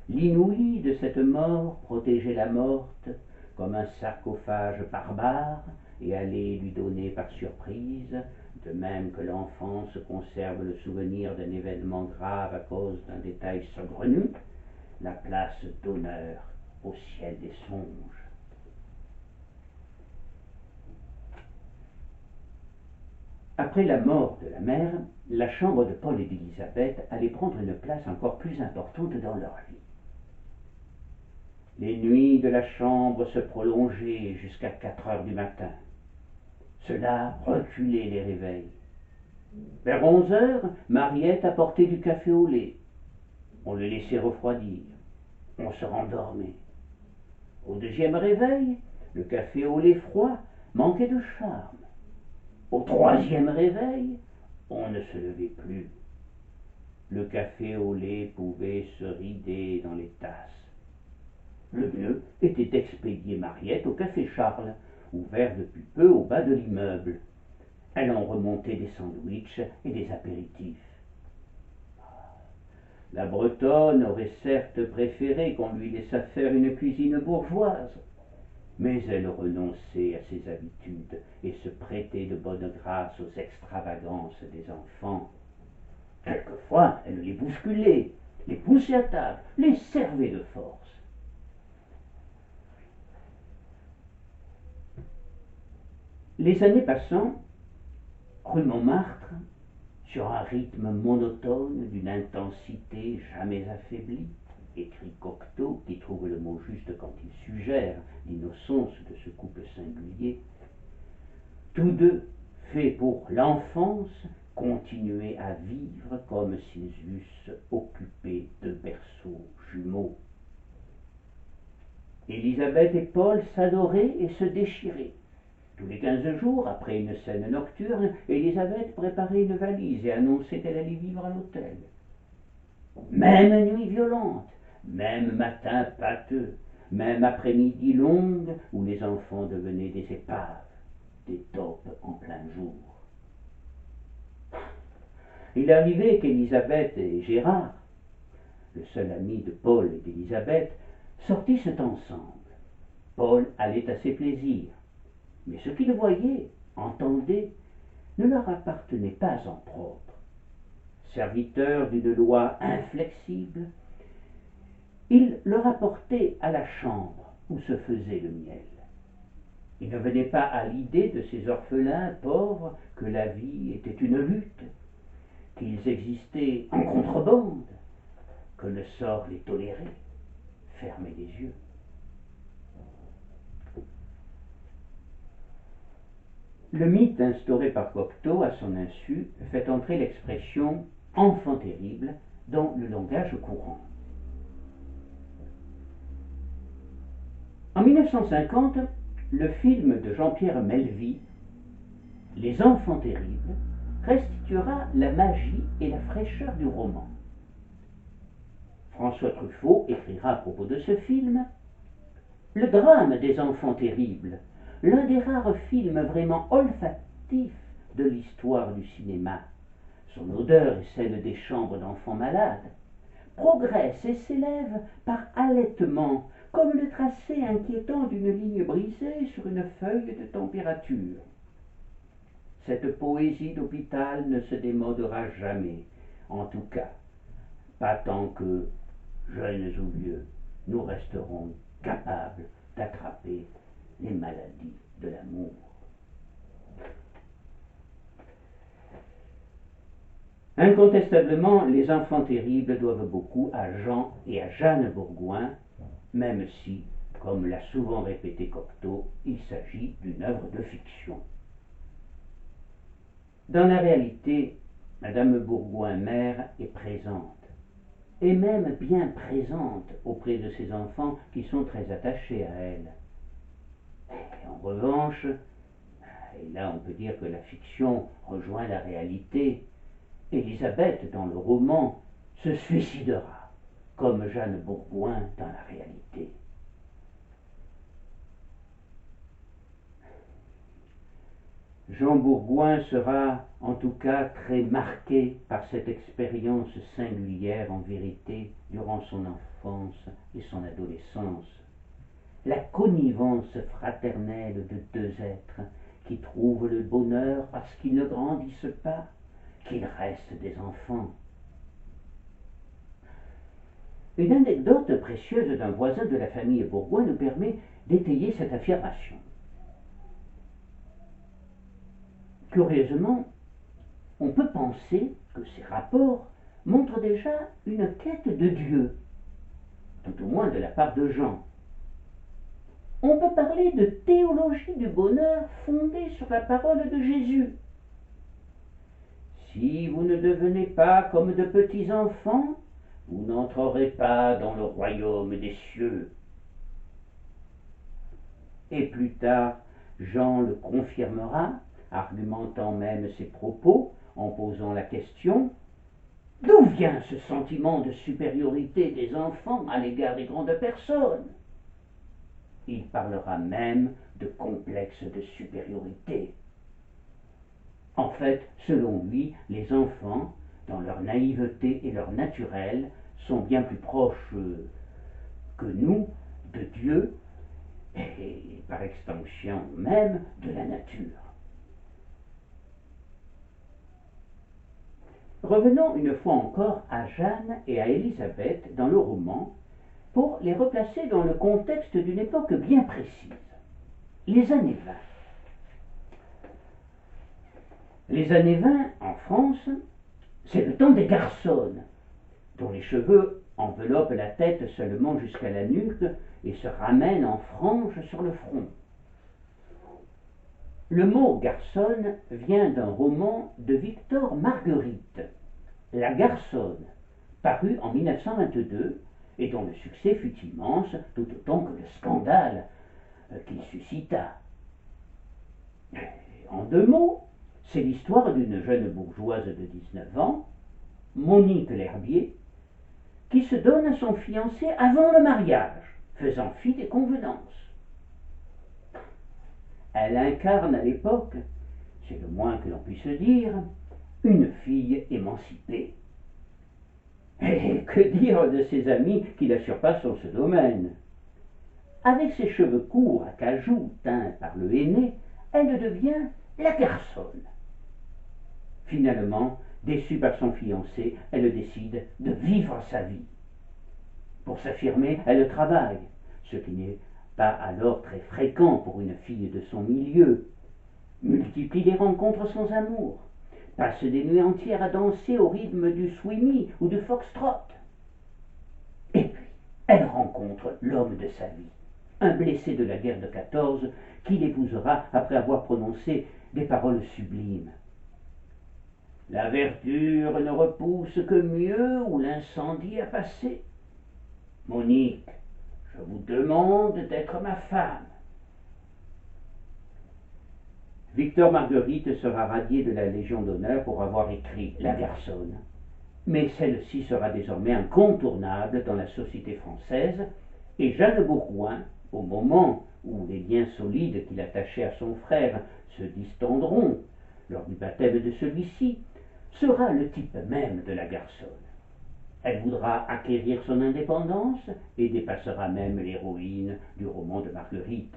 L'inouï de cette mort protégeait la morte comme un sarcophage barbare et allait lui donner par surprise, de même que l'enfance conserve le souvenir d'un événement grave à cause d'un détail saugrenu, la place d'honneur au ciel des songes. Après la mort de la mère, la chambre de Paul et d'Élisabeth allait prendre une place encore plus importante dans leur vie. Les nuits de la chambre se prolongeaient jusqu'à 4 heures du matin. Cela reculait les réveils. Vers 11 heures, Mariette apportait du café au lait. On le laissait refroidir. On se rendormait. Au deuxième réveil, le café au lait froid manquait de charme. Au troisième réveil, on ne se levait plus. Le café au lait pouvait se rider dans les tasses. Le mieux était d'expédier Mariette au café Charles, ouvert depuis peu au bas de l'immeuble. Elle en remontait des sandwichs et des apéritifs. La Bretonne aurait certes préféré qu'on lui laissât faire une cuisine bourgeoise, mais elle renonçait à ses habitudes et se prêtait de bonne grâce aux extravagances des enfants. Quelquefois, elle les bousculait, les poussait à table, les servait de force. Les années passant, rue Montmartre, sur un rythme monotone d'une intensité jamais affaiblie, écrit Cocteau, qui trouve le mot juste quand il suggère l'innocence de ce couple singulier, tous deux, faits pour l'enfance, continuaient à vivre comme s'ils eussent occupé deux berceaux jumeaux. Élisabeth et Paul s'adoraient et se déchiraient. Tous les 15 jours, après une scène nocturne, Élisabeth préparait une valise et annonçait qu'elle allait vivre à l'hôtel. Même nuit violente, même matin pâteux, même après-midi longue où les enfants devenaient des épaves, des taupes en plein jour. Il arrivait qu'Élisabeth et Gérard, le seul ami de Paul et d'Élisabeth, sortissent ensemble. Paul allait à ses plaisirs, mais ce qu'ils voyaient, entendaient, ne leur appartenait pas en propre. Serviteurs d'une loi inflexible, il le rapportait à la chambre où se faisait le miel. Il ne venait pas à l'idée de ces orphelins pauvres que la vie était une lutte, qu'ils existaient en contrebande, que le sort les tolérait. Fermez les yeux. Le mythe instauré par Cocteau à son insu fait entrer l'expression « enfant terrible » dans le langage courant. En 1950, le film de Jean-Pierre Melville, Les enfants terribles, restituera la magie et la fraîcheur du roman. François Truffaut écrira à propos de ce film « Le drame des enfants terribles, l'un des rares films vraiment olfactifs de l'histoire du cinéma. Son odeur est celle des chambres d'enfants malades. progresse et s'élève par halètement, comme le tracé inquiétant d'une ligne brisée sur une feuille de température. Cette poésie d'hôpital ne se démodera jamais, en tout cas, pas tant que, jeunes ou vieux, nous resterons capables d'attraper les maladies de l'amour. Incontestablement, les enfants terribles doivent beaucoup à Jean et à Jeanne Bourgoin, même si, comme l'a souvent répété Cocteau, il s'agit d'une œuvre de fiction. Dans la réalité, Madame Bourgoin mère est présente, et même bien présente auprès de ses enfants qui sont très attachés à elle. Et en revanche, et là on peut dire que la fiction rejoint la réalité, Élisabeth dans le roman se suicidera, comme Jeanne Bourgoin dans la réalité. Jean Bourgoin sera en tout cas très marqué par cette expérience singulière en vérité durant son enfance et son adolescence. La connivence fraternelle de deux êtres qui trouvent le bonheur parce qu'ils ne grandissent pas, qu'ils restent des enfants. Une anecdote précieuse d'un voisin de la famille Bourgoin nous permet d'étayer cette affirmation. Curieusement, on peut penser que ces rapports montrent déjà une quête de Dieu, tout au moins de la part de Jean. On peut parler de théologie du bonheur fondée sur la parole de Jésus. Si vous ne devenez pas comme de petits enfants, vous n'entrerez pas dans le royaume des cieux. Et plus tard, Jean le confirmera, argumentant même ses propos, en posant la question « D'où vient ce sentiment de supériorité des enfants à l'égard des grandes personnes ?» Il parlera même de complexe de supériorité. En fait, selon lui, les enfants, dans leur naïveté et leur naturel, sont bien plus proches que nous de Dieu et par extension même de la nature. Revenons une fois encore à Jeanne et à Élisabeth dans le roman pour les replacer dans le contexte d'une époque bien précise, les années 20. Les années 20 en France, c'est le temps des garçonnes, dont les cheveux enveloppent la tête seulement jusqu'à la nuque et se ramènent en franges sur le front. Le mot garçonne vient d'un roman de Victor Marguerite, La Garçonne, paru en 1922 et dont le succès fut immense, tout autant que le scandale qu'il suscita. En deux mots, c'est l'histoire d'une jeune bourgeoise de 19 ans, Monique L'Herbier, qui se donne à son fiancé avant le mariage, faisant fi des convenances. Elle incarne à l'époque, c'est le moins que l'on puisse dire, une fille émancipée. Et que dire de ses amis qui la surpassent en ce domaine? Avec ses cheveux courts à cajou teints par le henné, elle devient la garçonne. Finalement, déçue par son fiancé, elle décide de vivre sa vie. Pour s'affirmer, elle travaille, ce qui n'est pas alors très fréquent pour une fille de son milieu, multiplie les rencontres sans amour, passe des nuits entières à danser au rythme du swing ou du foxtrot. Et puis, elle rencontre l'homme de sa vie, un blessé de la guerre de 14 qui l'épousera après avoir prononcé des paroles sublimes. La verdure ne repousse que mieux où l'incendie a passé. Monique, je vous demande d'être ma femme. Victor Marguerite sera radié de la Légion d'honneur pour avoir écrit La Garçonne, mais celle-ci sera désormais incontournable dans la société française, et Jeanne Bourgoin, au moment où les liens solides qu'il attachait à son frère se distendront lors du baptême de celui-ci, sera le type même de la garçonne. Elle voudra acquérir son indépendance et dépassera même l'héroïne du roman de Marguerite.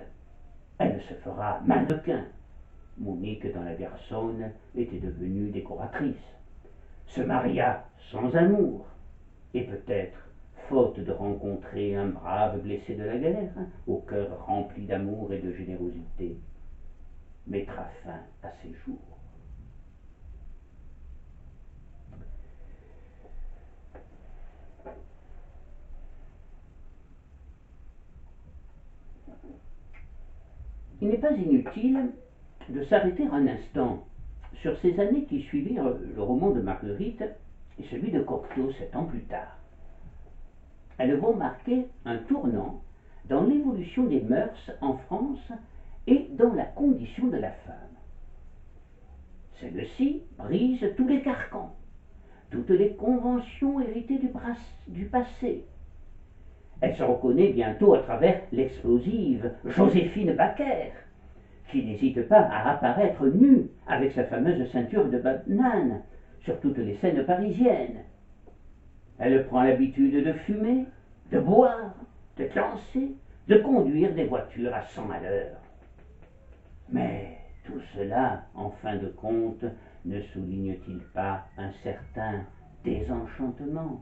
Elle se fera mannequin. Monique dans La Garçonne était devenue décoratrice. Se maria sans amour et peut-être, faute de rencontrer un brave blessé de la guerre, au cœur rempli d'amour et de générosité, mettra fin à ses jours. Il n'est pas inutile de s'arrêter un instant sur ces années qui suivirent le roman de Marguerite et celui de Cocteau 7 ans plus tard. Elles vont marquer un tournant dans l'évolution des mœurs en France et dans la condition de la femme. Celle-ci brise tous les carcans, toutes les conventions héritées du passé. Elle se reconnaît bientôt à travers l'explosive Joséphine Baker, qui n'hésite pas à apparaître nue avec sa fameuse ceinture de banane sur toutes les scènes parisiennes. Elle prend l'habitude de fumer, de boire, de danser, de conduire des voitures à 100 à l'heure. Mais tout cela, en fin de compte, ne souligne-t-il pas un certain désenchantement?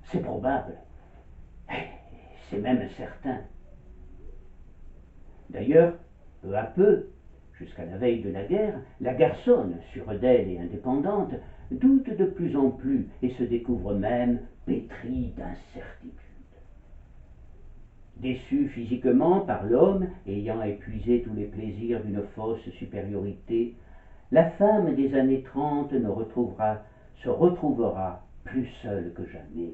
C'est probable, c'est même certain. D'ailleurs, peu à peu, jusqu'à la veille de la guerre, la garçonne, sûre d'elle et indépendante, doute de plus en plus et se découvre même pétrie d'incertitude. Déçue physiquement par l'homme, ayant épuisé tous les plaisirs d'une fausse supériorité, la femme des années 30 se retrouvera plus seule que jamais.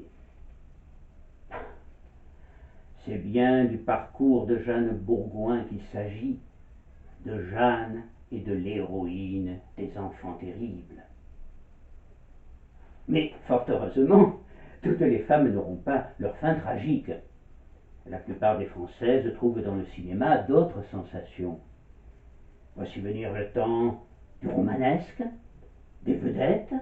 C'est bien du parcours de Jeanne Bourgoin qu'il s'agit, de Jeanne et de l'héroïne des Enfants terribles. Mais, fort heureusement, toutes les femmes n'auront pas leur fin tragique. La plupart des Françaises trouvent dans le cinéma d'autres sensations. Voici venir le temps du romanesque, des vedettes,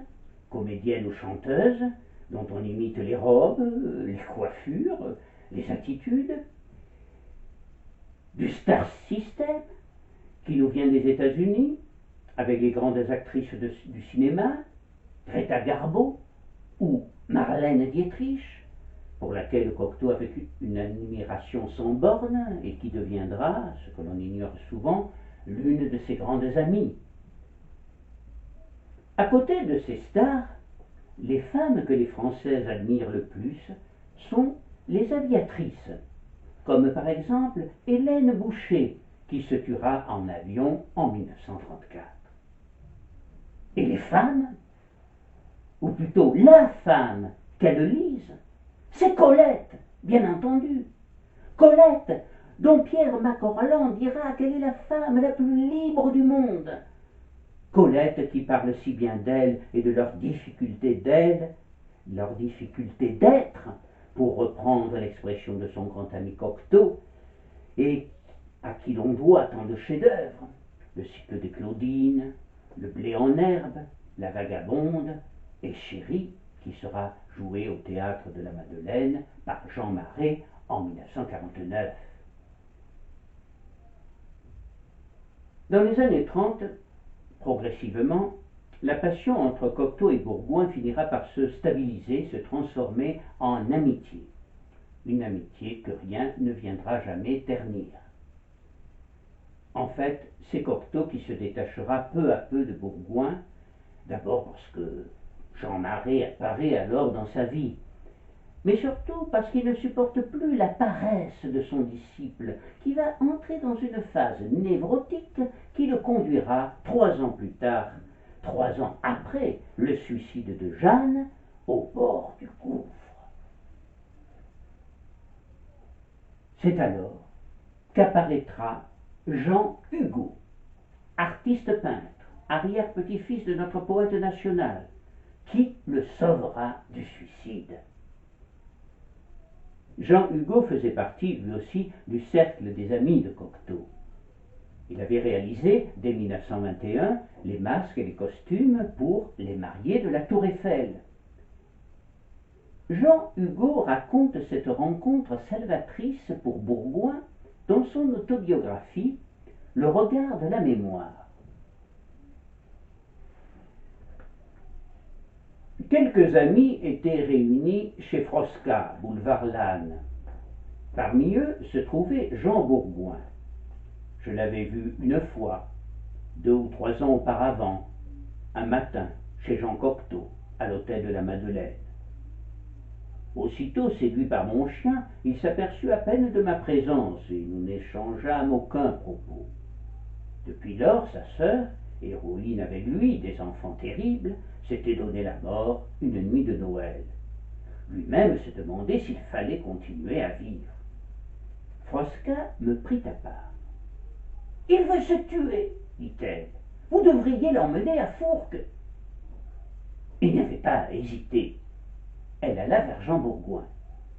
comédiennes ou chanteuses, dont on imite les robes, les coiffures, les attitudes, du star system qui nous vient des États-Unis, avec les grandes actrices du cinéma, Greta Garbo ou Marlène Dietrich, pour laquelle Cocteau avait une admiration sans borne et qui deviendra, ce que l'on ignore souvent, l'une de ses grandes amies. À côté de ces stars, les femmes que les Françaises admirent le plus sont les aviatrices, comme par exemple Hélène Boucher, qui se tuera en avion en 1934. Et les femmes, ou plutôt la femme qu'elles lisent, c'est Colette, bien entendu. Colette, dont Pierre Macorlan dira qu'elle est la femme la plus libre du monde. Colette qui parle si bien d'elle et de leur difficulté d'être, pour reprendre l'expression de son grand ami Cocteau, et à qui l'on doit tant de chefs-d'œuvre, le cycle de Claudine, le blé en herbe, la vagabonde et Chéri, qui sera joué au théâtre de la Madeleine par Jean Marais en 1949. Dans les années 30, progressivement, la passion entre Cocteau et Bourgoin finira par se stabiliser, se transformer en amitié. Une amitié que rien ne viendra jamais ternir. En fait, c'est Cocteau qui se détachera peu à peu de Bourgoin, d'abord parce que Jean Marais apparaît alors dans sa vie, mais surtout parce qu'il ne supporte plus la paresse de son disciple, qui va entrer dans une phase névrotique qui le conduira 3 ans plus tard, 3 ans après le suicide de Jeanne, au bord du gouffre. C'est alors qu'apparaîtra Jean Hugo, artiste peintre, arrière-petit-fils de notre poète national, qui le sauvera du suicide. Jean Hugo faisait partie lui aussi du cercle des amis de Cocteau. Il avait réalisé, dès 1921, les masques et les costumes pour les mariés de la Tour Eiffel. Jean Hugo raconte cette rencontre salvatrice pour Bourgoin dans son autobiographie Le regard de la mémoire. Quelques amis étaient réunis chez Frosca, boulevard Lannes. Parmi eux se trouvait Jean Bourgoin. Je l'avais vu une fois, 2 ou 3 ans auparavant, un matin, chez Jean Cocteau, à l'hôtel de la Madeleine. Aussitôt séduit par mon chien, il s'aperçut à peine de ma présence et nous n'échangeâmes aucun propos. Depuis lors, sa sœur, héroïne avec lui des enfants terribles, s'était donné la mort une nuit de Noël. Lui-même se demandait s'il fallait continuer à vivre. Frosca me prit à part. « Il veut se tuer, dit-elle. Vous devriez l'emmener à Fourques. » Il n'y avait pas à hésiter. Elle alla vers Jean Bourgoin.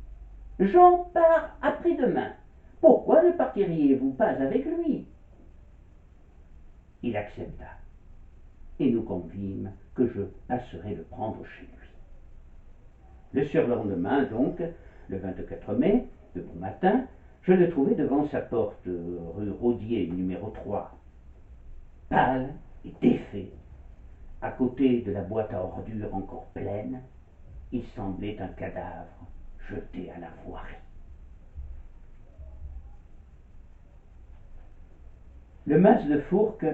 « Jean part après-demain. Pourquoi ne partiriez-vous pas avec lui ?» Il accepta, et nous convîmes que je passerais le prendre chez lui. Le surlendemain, donc, le 24 mai, de bon matin, je le trouvai devant sa porte, rue Rodier, numéro 3. Pâle et défait, à côté de la boîte à ordures encore pleine, il semblait un cadavre jeté à la voirie. Le mas de Fourques,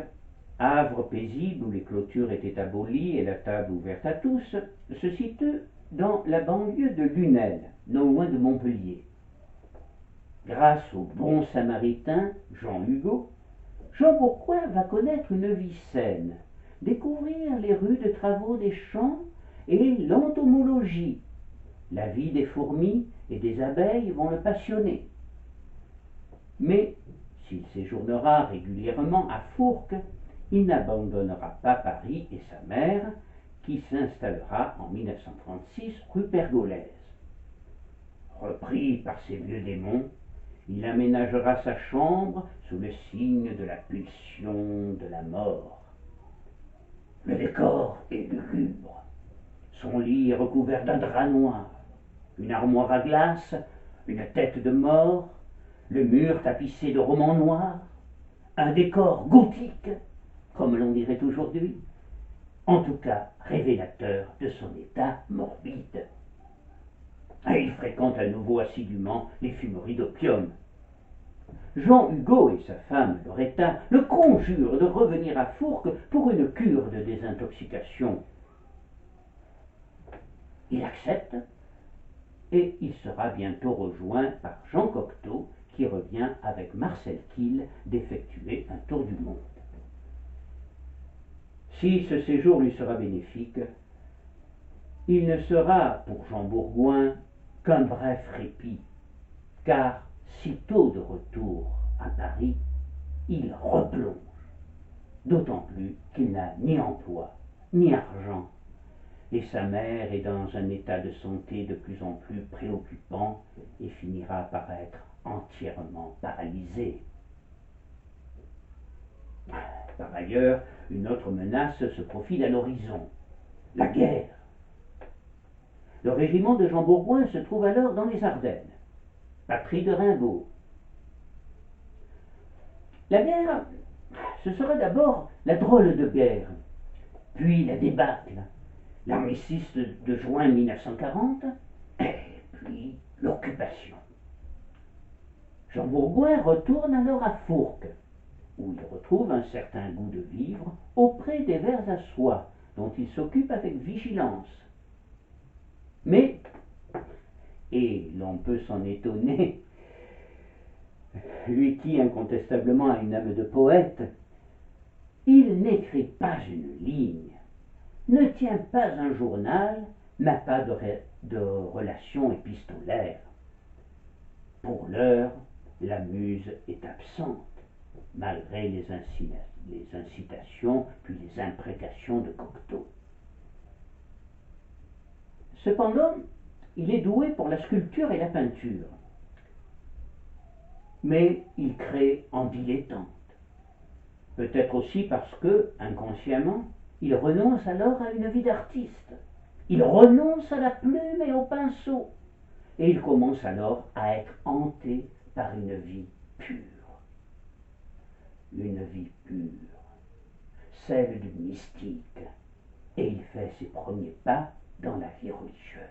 havre paisible où les clôtures étaient abolies et la table ouverte à tous, se situe dans la banlieue de Lunel, non loin de Montpellier. Grâce au bon samaritain Jean Hugo, Jean Bourgoin va connaître une vie saine, découvrir les rudes travaux des champs et l'entomologie. La vie des fourmis et des abeilles vont le passionner. Mais s'il séjournera régulièrement à Fourques, il n'abandonnera pas Paris et sa mère, qui s'installera en 1936 rue Pergolèse. Repris par ses vieux démons, il aménagera sa chambre sous le signe de la pulsion de la mort. Le décor est lugubre. Son lit est recouvert d'un drap noir, une armoire à glace, une tête de mort, le mur tapissé de romans noirs, un décor gothique, comme l'on dirait aujourd'hui, en tout cas révélateur de son état morbide. Et il fréquente à nouveau assidûment les fumeries d'opium. Jean Hugo et sa femme Loretta le conjurent de revenir à Fourques pour une cure de désintoxication. Il accepte et il sera bientôt rejoint par Jean Cocteau qui revient avec Marcel Quille d'effectuer un tour du monde. Si ce séjour lui sera bénéfique, il ne sera pour Jean Bourgoin qu'un bref répit, car sitôt de retour à Paris, il replonge, d'autant plus qu'il n'a ni emploi, ni argent, et sa mère est dans un état de santé de plus en plus préoccupant et finira par être entièrement paralysée. Par ailleurs, une autre menace se profile à l'horizon, la guerre. Le régiment de Jean Bourgoin se trouve alors dans les Ardennes, patrie de Rimbaud. La guerre, ce sera d'abord la drôle de guerre, puis la débâcle, l'armistice de juin 1940, et puis l'occupation. Jean Bourgoin retourne alors à Fourques, où il retrouve un certain goût de vivre auprès des vers à soie, dont il s'occupe avec vigilance. Mais, et l'on peut s'en étonner, lui qui incontestablement a une âme de poète, il n'écrit pas une ligne, ne tient pas un journal, n'a pas de relation épistolaire. Pour l'heure, la muse est absente, malgré les incitations puis les imprécations de Cocteau. Cependant, il est doué pour la sculpture et la peinture. Mais il crée en dilettante. Peut-être aussi parce que, inconsciemment, il renonce alors à une vie d'artiste. Il renonce à la plume et au pinceau. Et il commence alors à être hanté par une vie pure. Une vie pure, celle du mystique. Et il fait ses premiers pas dans la vie religieuse.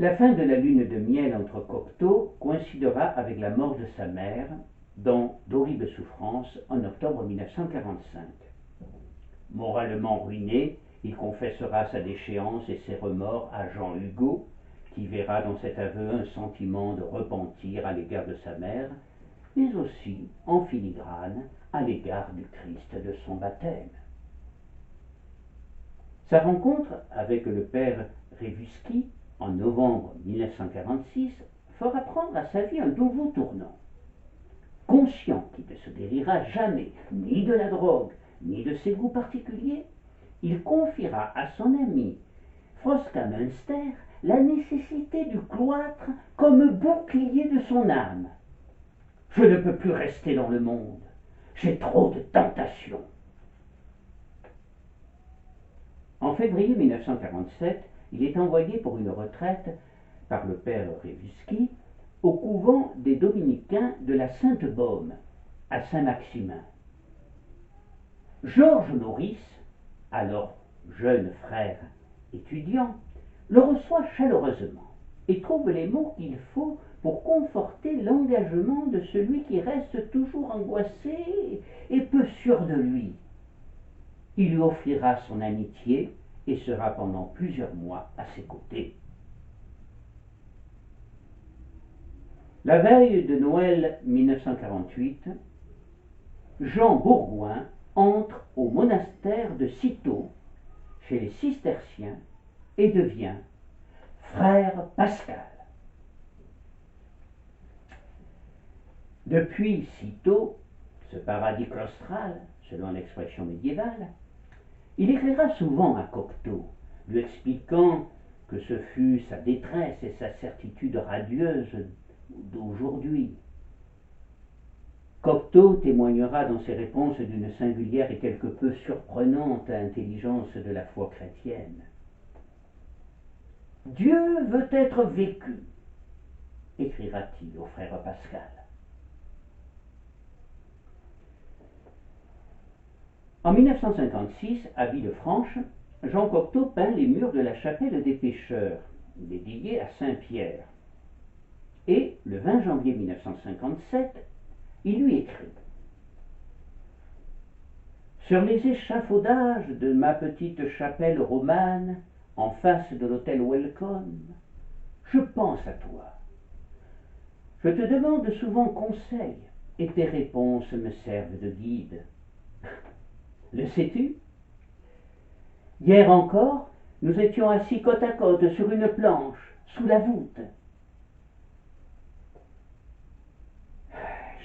La fin de la lune de miel entre Cocteau coïncidera avec la mort de sa mère dans d'horribles souffrances en octobre 1945. Moralement ruiné, il confessera sa déchéance et ses remords à Jean Hugo, qui verra dans cet aveu un sentiment de repentir à l'égard de sa mère, mais aussi, en filigrane, à l'égard du Christ de son baptême. Sa rencontre avec le père Révusky, en novembre 1946, fera prendre à sa vie un nouveau tournant. Conscient qu'il ne se guérira jamais ni de la drogue, ni de ses goûts particuliers, il confiera à son ami Fosca Münster la nécessité du cloître comme bouclier de son âme. « Je ne peux plus rester dans le monde, j'ai trop de tentations. » En février 1947, il est envoyé pour une retraite par le père Révusky au couvent des dominicains de la Sainte-Baume, à Saint-Maximin. Georges Maurice, alors jeune frère étudiant, le reçoit chaleureusement et trouve les mots qu'il faut pour conforter l'engagement de celui qui reste toujours angoissé et peu sûr de lui. Il lui offrira son amitié et sera pendant plusieurs mois à ses côtés. La veille de Noël 1948, Jean Bourgoin entre au monastère de Cîteaux, chez les cisterciens, et devient frère Pascal. Depuis Cîteaux, ce paradis claustral, selon l'expression médiévale, il écrira souvent à Cocteau, lui expliquant que ce fut sa détresse et sa certitude radieuse d'aujourd'hui. Cocteau témoignera dans ses réponses d'une singulière et quelque peu surprenante intelligence de la foi chrétienne. Dieu veut être vécu, écrira-t-il au frère Pascal. En 1956, à Villefranche, Jean Cocteau peint les murs de la chapelle des Pêcheurs, dédiée à Saint-Pierre. Et le 20 janvier 1957, il lui écrit: Sur les échafaudages de ma petite chapelle romane, en face de l'hôtel Welcome, je pense à toi. Je te demande souvent conseil, et tes réponses me servent de guide. Le sais-tu? Hier encore, nous étions assis côte à côte sur une planche, sous la voûte.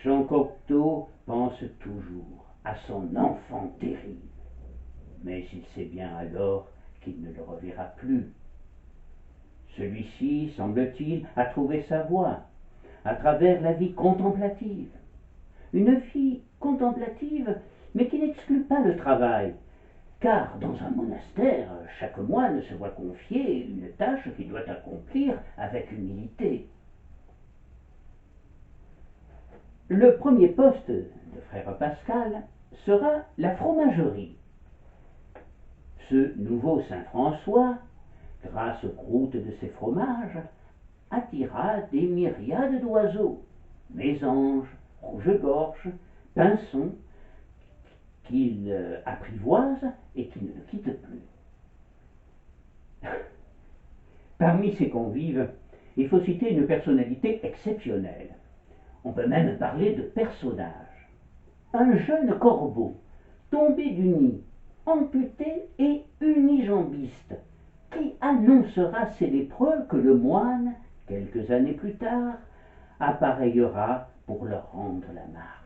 Jean Cocteau pense toujours à son enfant terrible, mais il sait bien alors qu'il ne le reverra plus. Celui-ci, semble-t-il, a trouvé sa voie à travers la vie contemplative. Une vie contemplative, mais qui n'exclut pas le travail, car dans un monastère, chaque moine se voit confier une tâche qu'il doit accomplir avec humilité. Le premier poste de frère Pascal sera la fromagerie. Ce nouveau Saint-François, grâce aux croûtes de ses fromages, attira des myriades d'oiseaux, mésanges, rouge-gorge, pinsons, qu'il apprivoise et qui ne le quitte plus. Parmi ses convives, il faut citer une personnalité exceptionnelle. On peut même parler de personnage. Un jeune corbeau, tombé du nid, amputé et unijambiste, qui annoncera ses lépreux que le moine, quelques années plus tard, appareillera pour leur rendre la marche.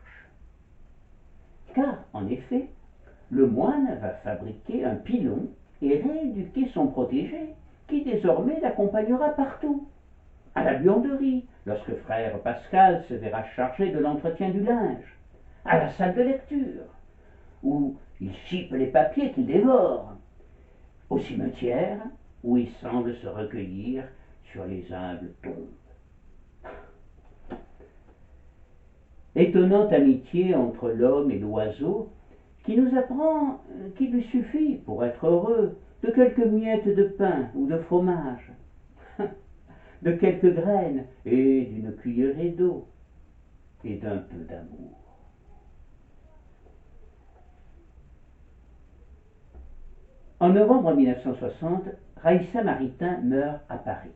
Car, en effet, le moine va fabriquer un pilon et rééduquer son protégé, qui désormais l'accompagnera partout, à la buanderie, lorsque frère Pascal se verra chargé de l'entretien du linge, à la salle de lecture, où il chipe les papiers qu'il dévore, au cimetière, où il semble se recueillir sur les humbles tombes. Étonnante amitié entre l'homme et l'oiseau, qui nous apprend qu'il lui suffit, pour être heureux, de quelques miettes de pain ou de fromage, de quelques graines et d'une cuillerée d'eau, et d'un peu d'amour. En novembre 1960, Raïssa Maritain meurt à Paris.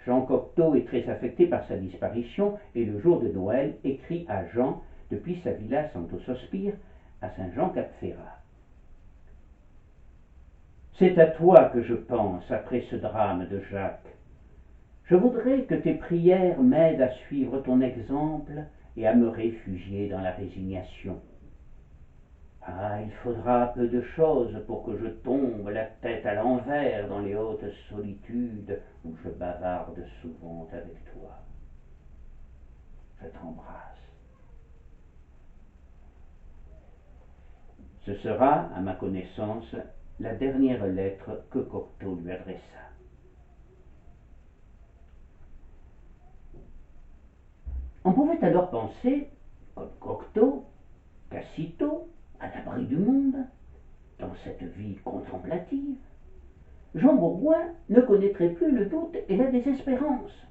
Jean Cocteau est très affecté par sa disparition et le jour de Noël écrit à Jean depuis sa villa Santo Sospir à Saint-Jean-Cap-Ferrat. C'est à toi que je pense après ce drame de Jacques. Je voudrais que tes prières m'aident à suivre ton exemple et à me réfugier dans la résignation. Ah, il faudra peu de choses pour que je tombe la tête à l'envers dans les hautes solitudes où je bavarde souvent avec toi. Je t'embrasse. Ce sera, à ma connaissance, la dernière lettre que Cocteau lui adressa. On pouvait alors penser, comme Cocteau, qu'à sitôt, à l'abri du monde, dans cette vie contemplative, Jean Bourgoin ne connaîtrait plus le doute et la désespérance.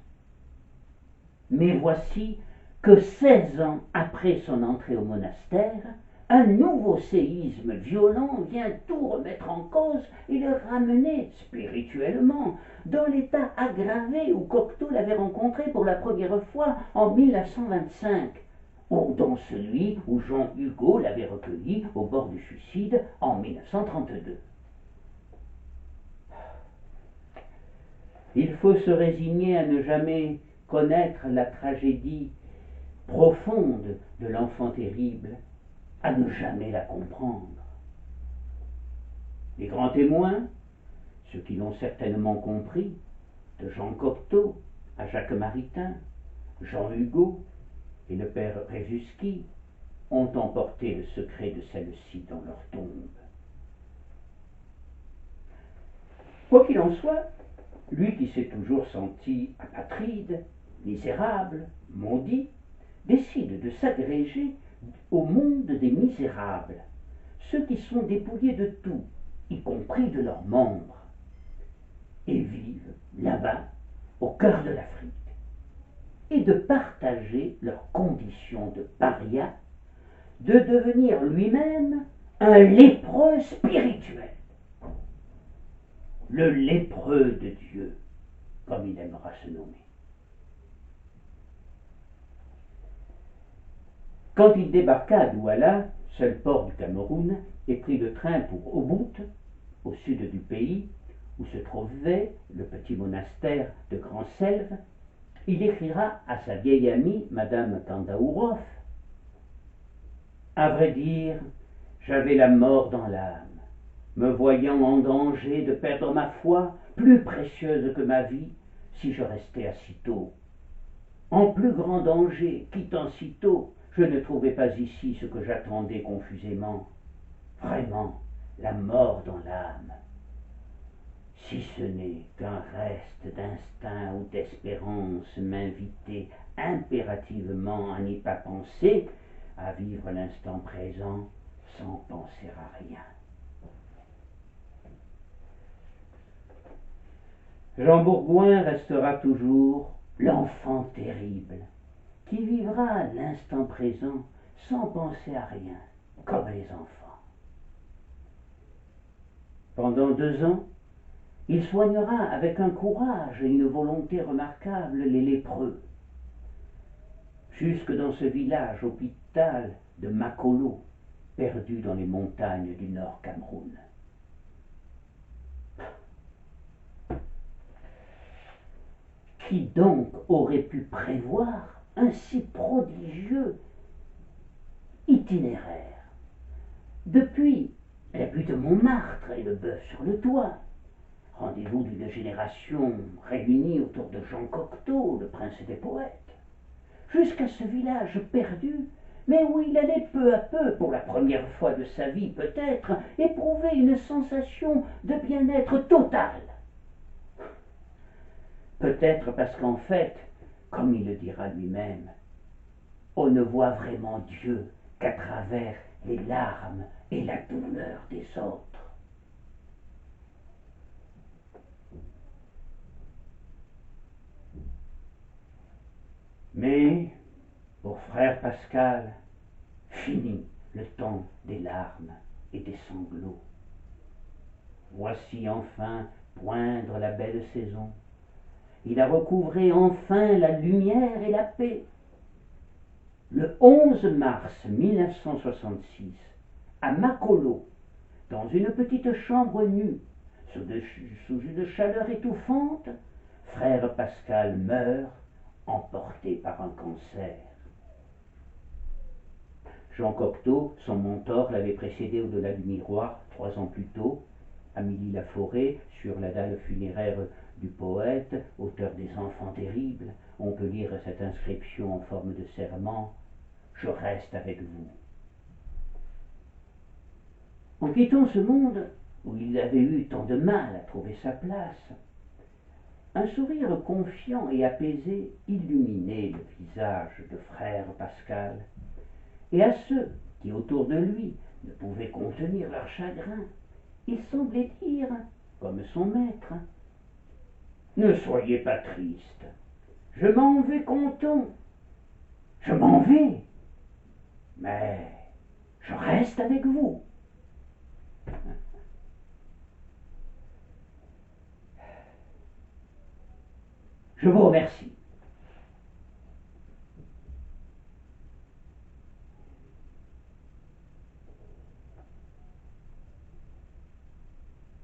Mais voici que 16 ans après son entrée au monastère, un nouveau séisme violent vient tout remettre en cause et le ramener spirituellement dans l'état aggravé où Cocteau l'avait rencontré pour la première fois en 1925, ou dans celui où Jean Hugo l'avait recueilli au bord du suicide en 1932. Il faut se résigner à ne jamais connaître la tragédie profonde de l'enfant terrible, à ne jamais la comprendre. Les grands témoins, ceux qui l'ont certainement compris, de Jean Cocteau à Jacques Maritain, Jean Hugo et le père Révusky, ont emporté le secret de celle-ci dans leur tombe. Quoi qu'il en soit, lui qui s'est toujours senti apatride, misérable, maudit, décide de s'agréger au monde des misérables, ceux qui sont dépouillés de tout, y compris de leurs membres, et vivent là-bas, au cœur de l'Afrique, et de partager leurs conditions de paria, de devenir lui-même un lépreux spirituel, le lépreux de Dieu, comme il aimera se nommer. Quand il débarqua à Douala, seul port du Cameroun, et prit le train pour Obout, au sud du pays, où se trouvait le petit monastère de Grand-Selve, il écrira à sa vieille amie, Madame Kandaouroff, « À vrai dire, j'avais la mort dans l'âme, me voyant en danger de perdre ma foi, plus précieuse que ma vie, si je restais à Cîteaux. En plus grand danger, quittant Cîteaux, je ne trouvais pas ici ce que j'attendais confusément. Vraiment, la mort dans l'âme. Si ce n'est qu'un reste d'instinct ou d'espérance m'invitait impérativement à n'y pas penser, à vivre l'instant présent sans penser à rien. » Jean Bourgoin restera toujours l'enfant terrible, qui vivra l'instant présent sans penser à rien, comme les enfants. Pendant 2 ans, il soignera avec un courage et une volonté remarquables les lépreux. Jusque dans ce village hôpital de Makolo, perdu dans les montagnes du Nord Cameroun. Qui donc aurait pu prévoir un si prodigieux itinéraire depuis la butte de Montmartre et le bœuf sur le toit, rendez-vous d'une génération réunie autour de Jean Cocteau, le prince des poètes, jusqu'à ce village perdu, mais où il allait peu à peu, pour la première fois de sa vie peut-être, éprouver une sensation de bien-être total. Peut-être parce qu'en fait, comme il le dira lui-même, on ne voit vraiment Dieu qu'à travers les larmes et la douleur des autres. Mais, pour frère Pascal, fini le temps des larmes et des sanglots. Voici enfin poindre la belle saison. Il a recouvré enfin la lumière et la paix. Le 11 mars 1966, à Makolo, dans une petite chambre nue, sous une chaleur étouffante, frère Pascal meurt, emporté par un cancer. Jean Cocteau, son mentor, l'avait précédé au-delà du miroir 3 ans plus tôt. Amélie Laforêt, sur la dalle funéraire du poète, auteur des Enfants terribles, on peut lire cette inscription en forme de serment: je reste avec vous. En quittant ce monde, où il avait eu tant de mal à trouver sa place, un sourire confiant et apaisé illuminait le visage de frère Pascal, et à ceux qui autour de lui ne pouvaient contenir leur chagrin, il semblait dire, comme son maître: ne soyez pas triste, je m'en vais content, je m'en vais, mais je reste avec vous. Je vous remercie.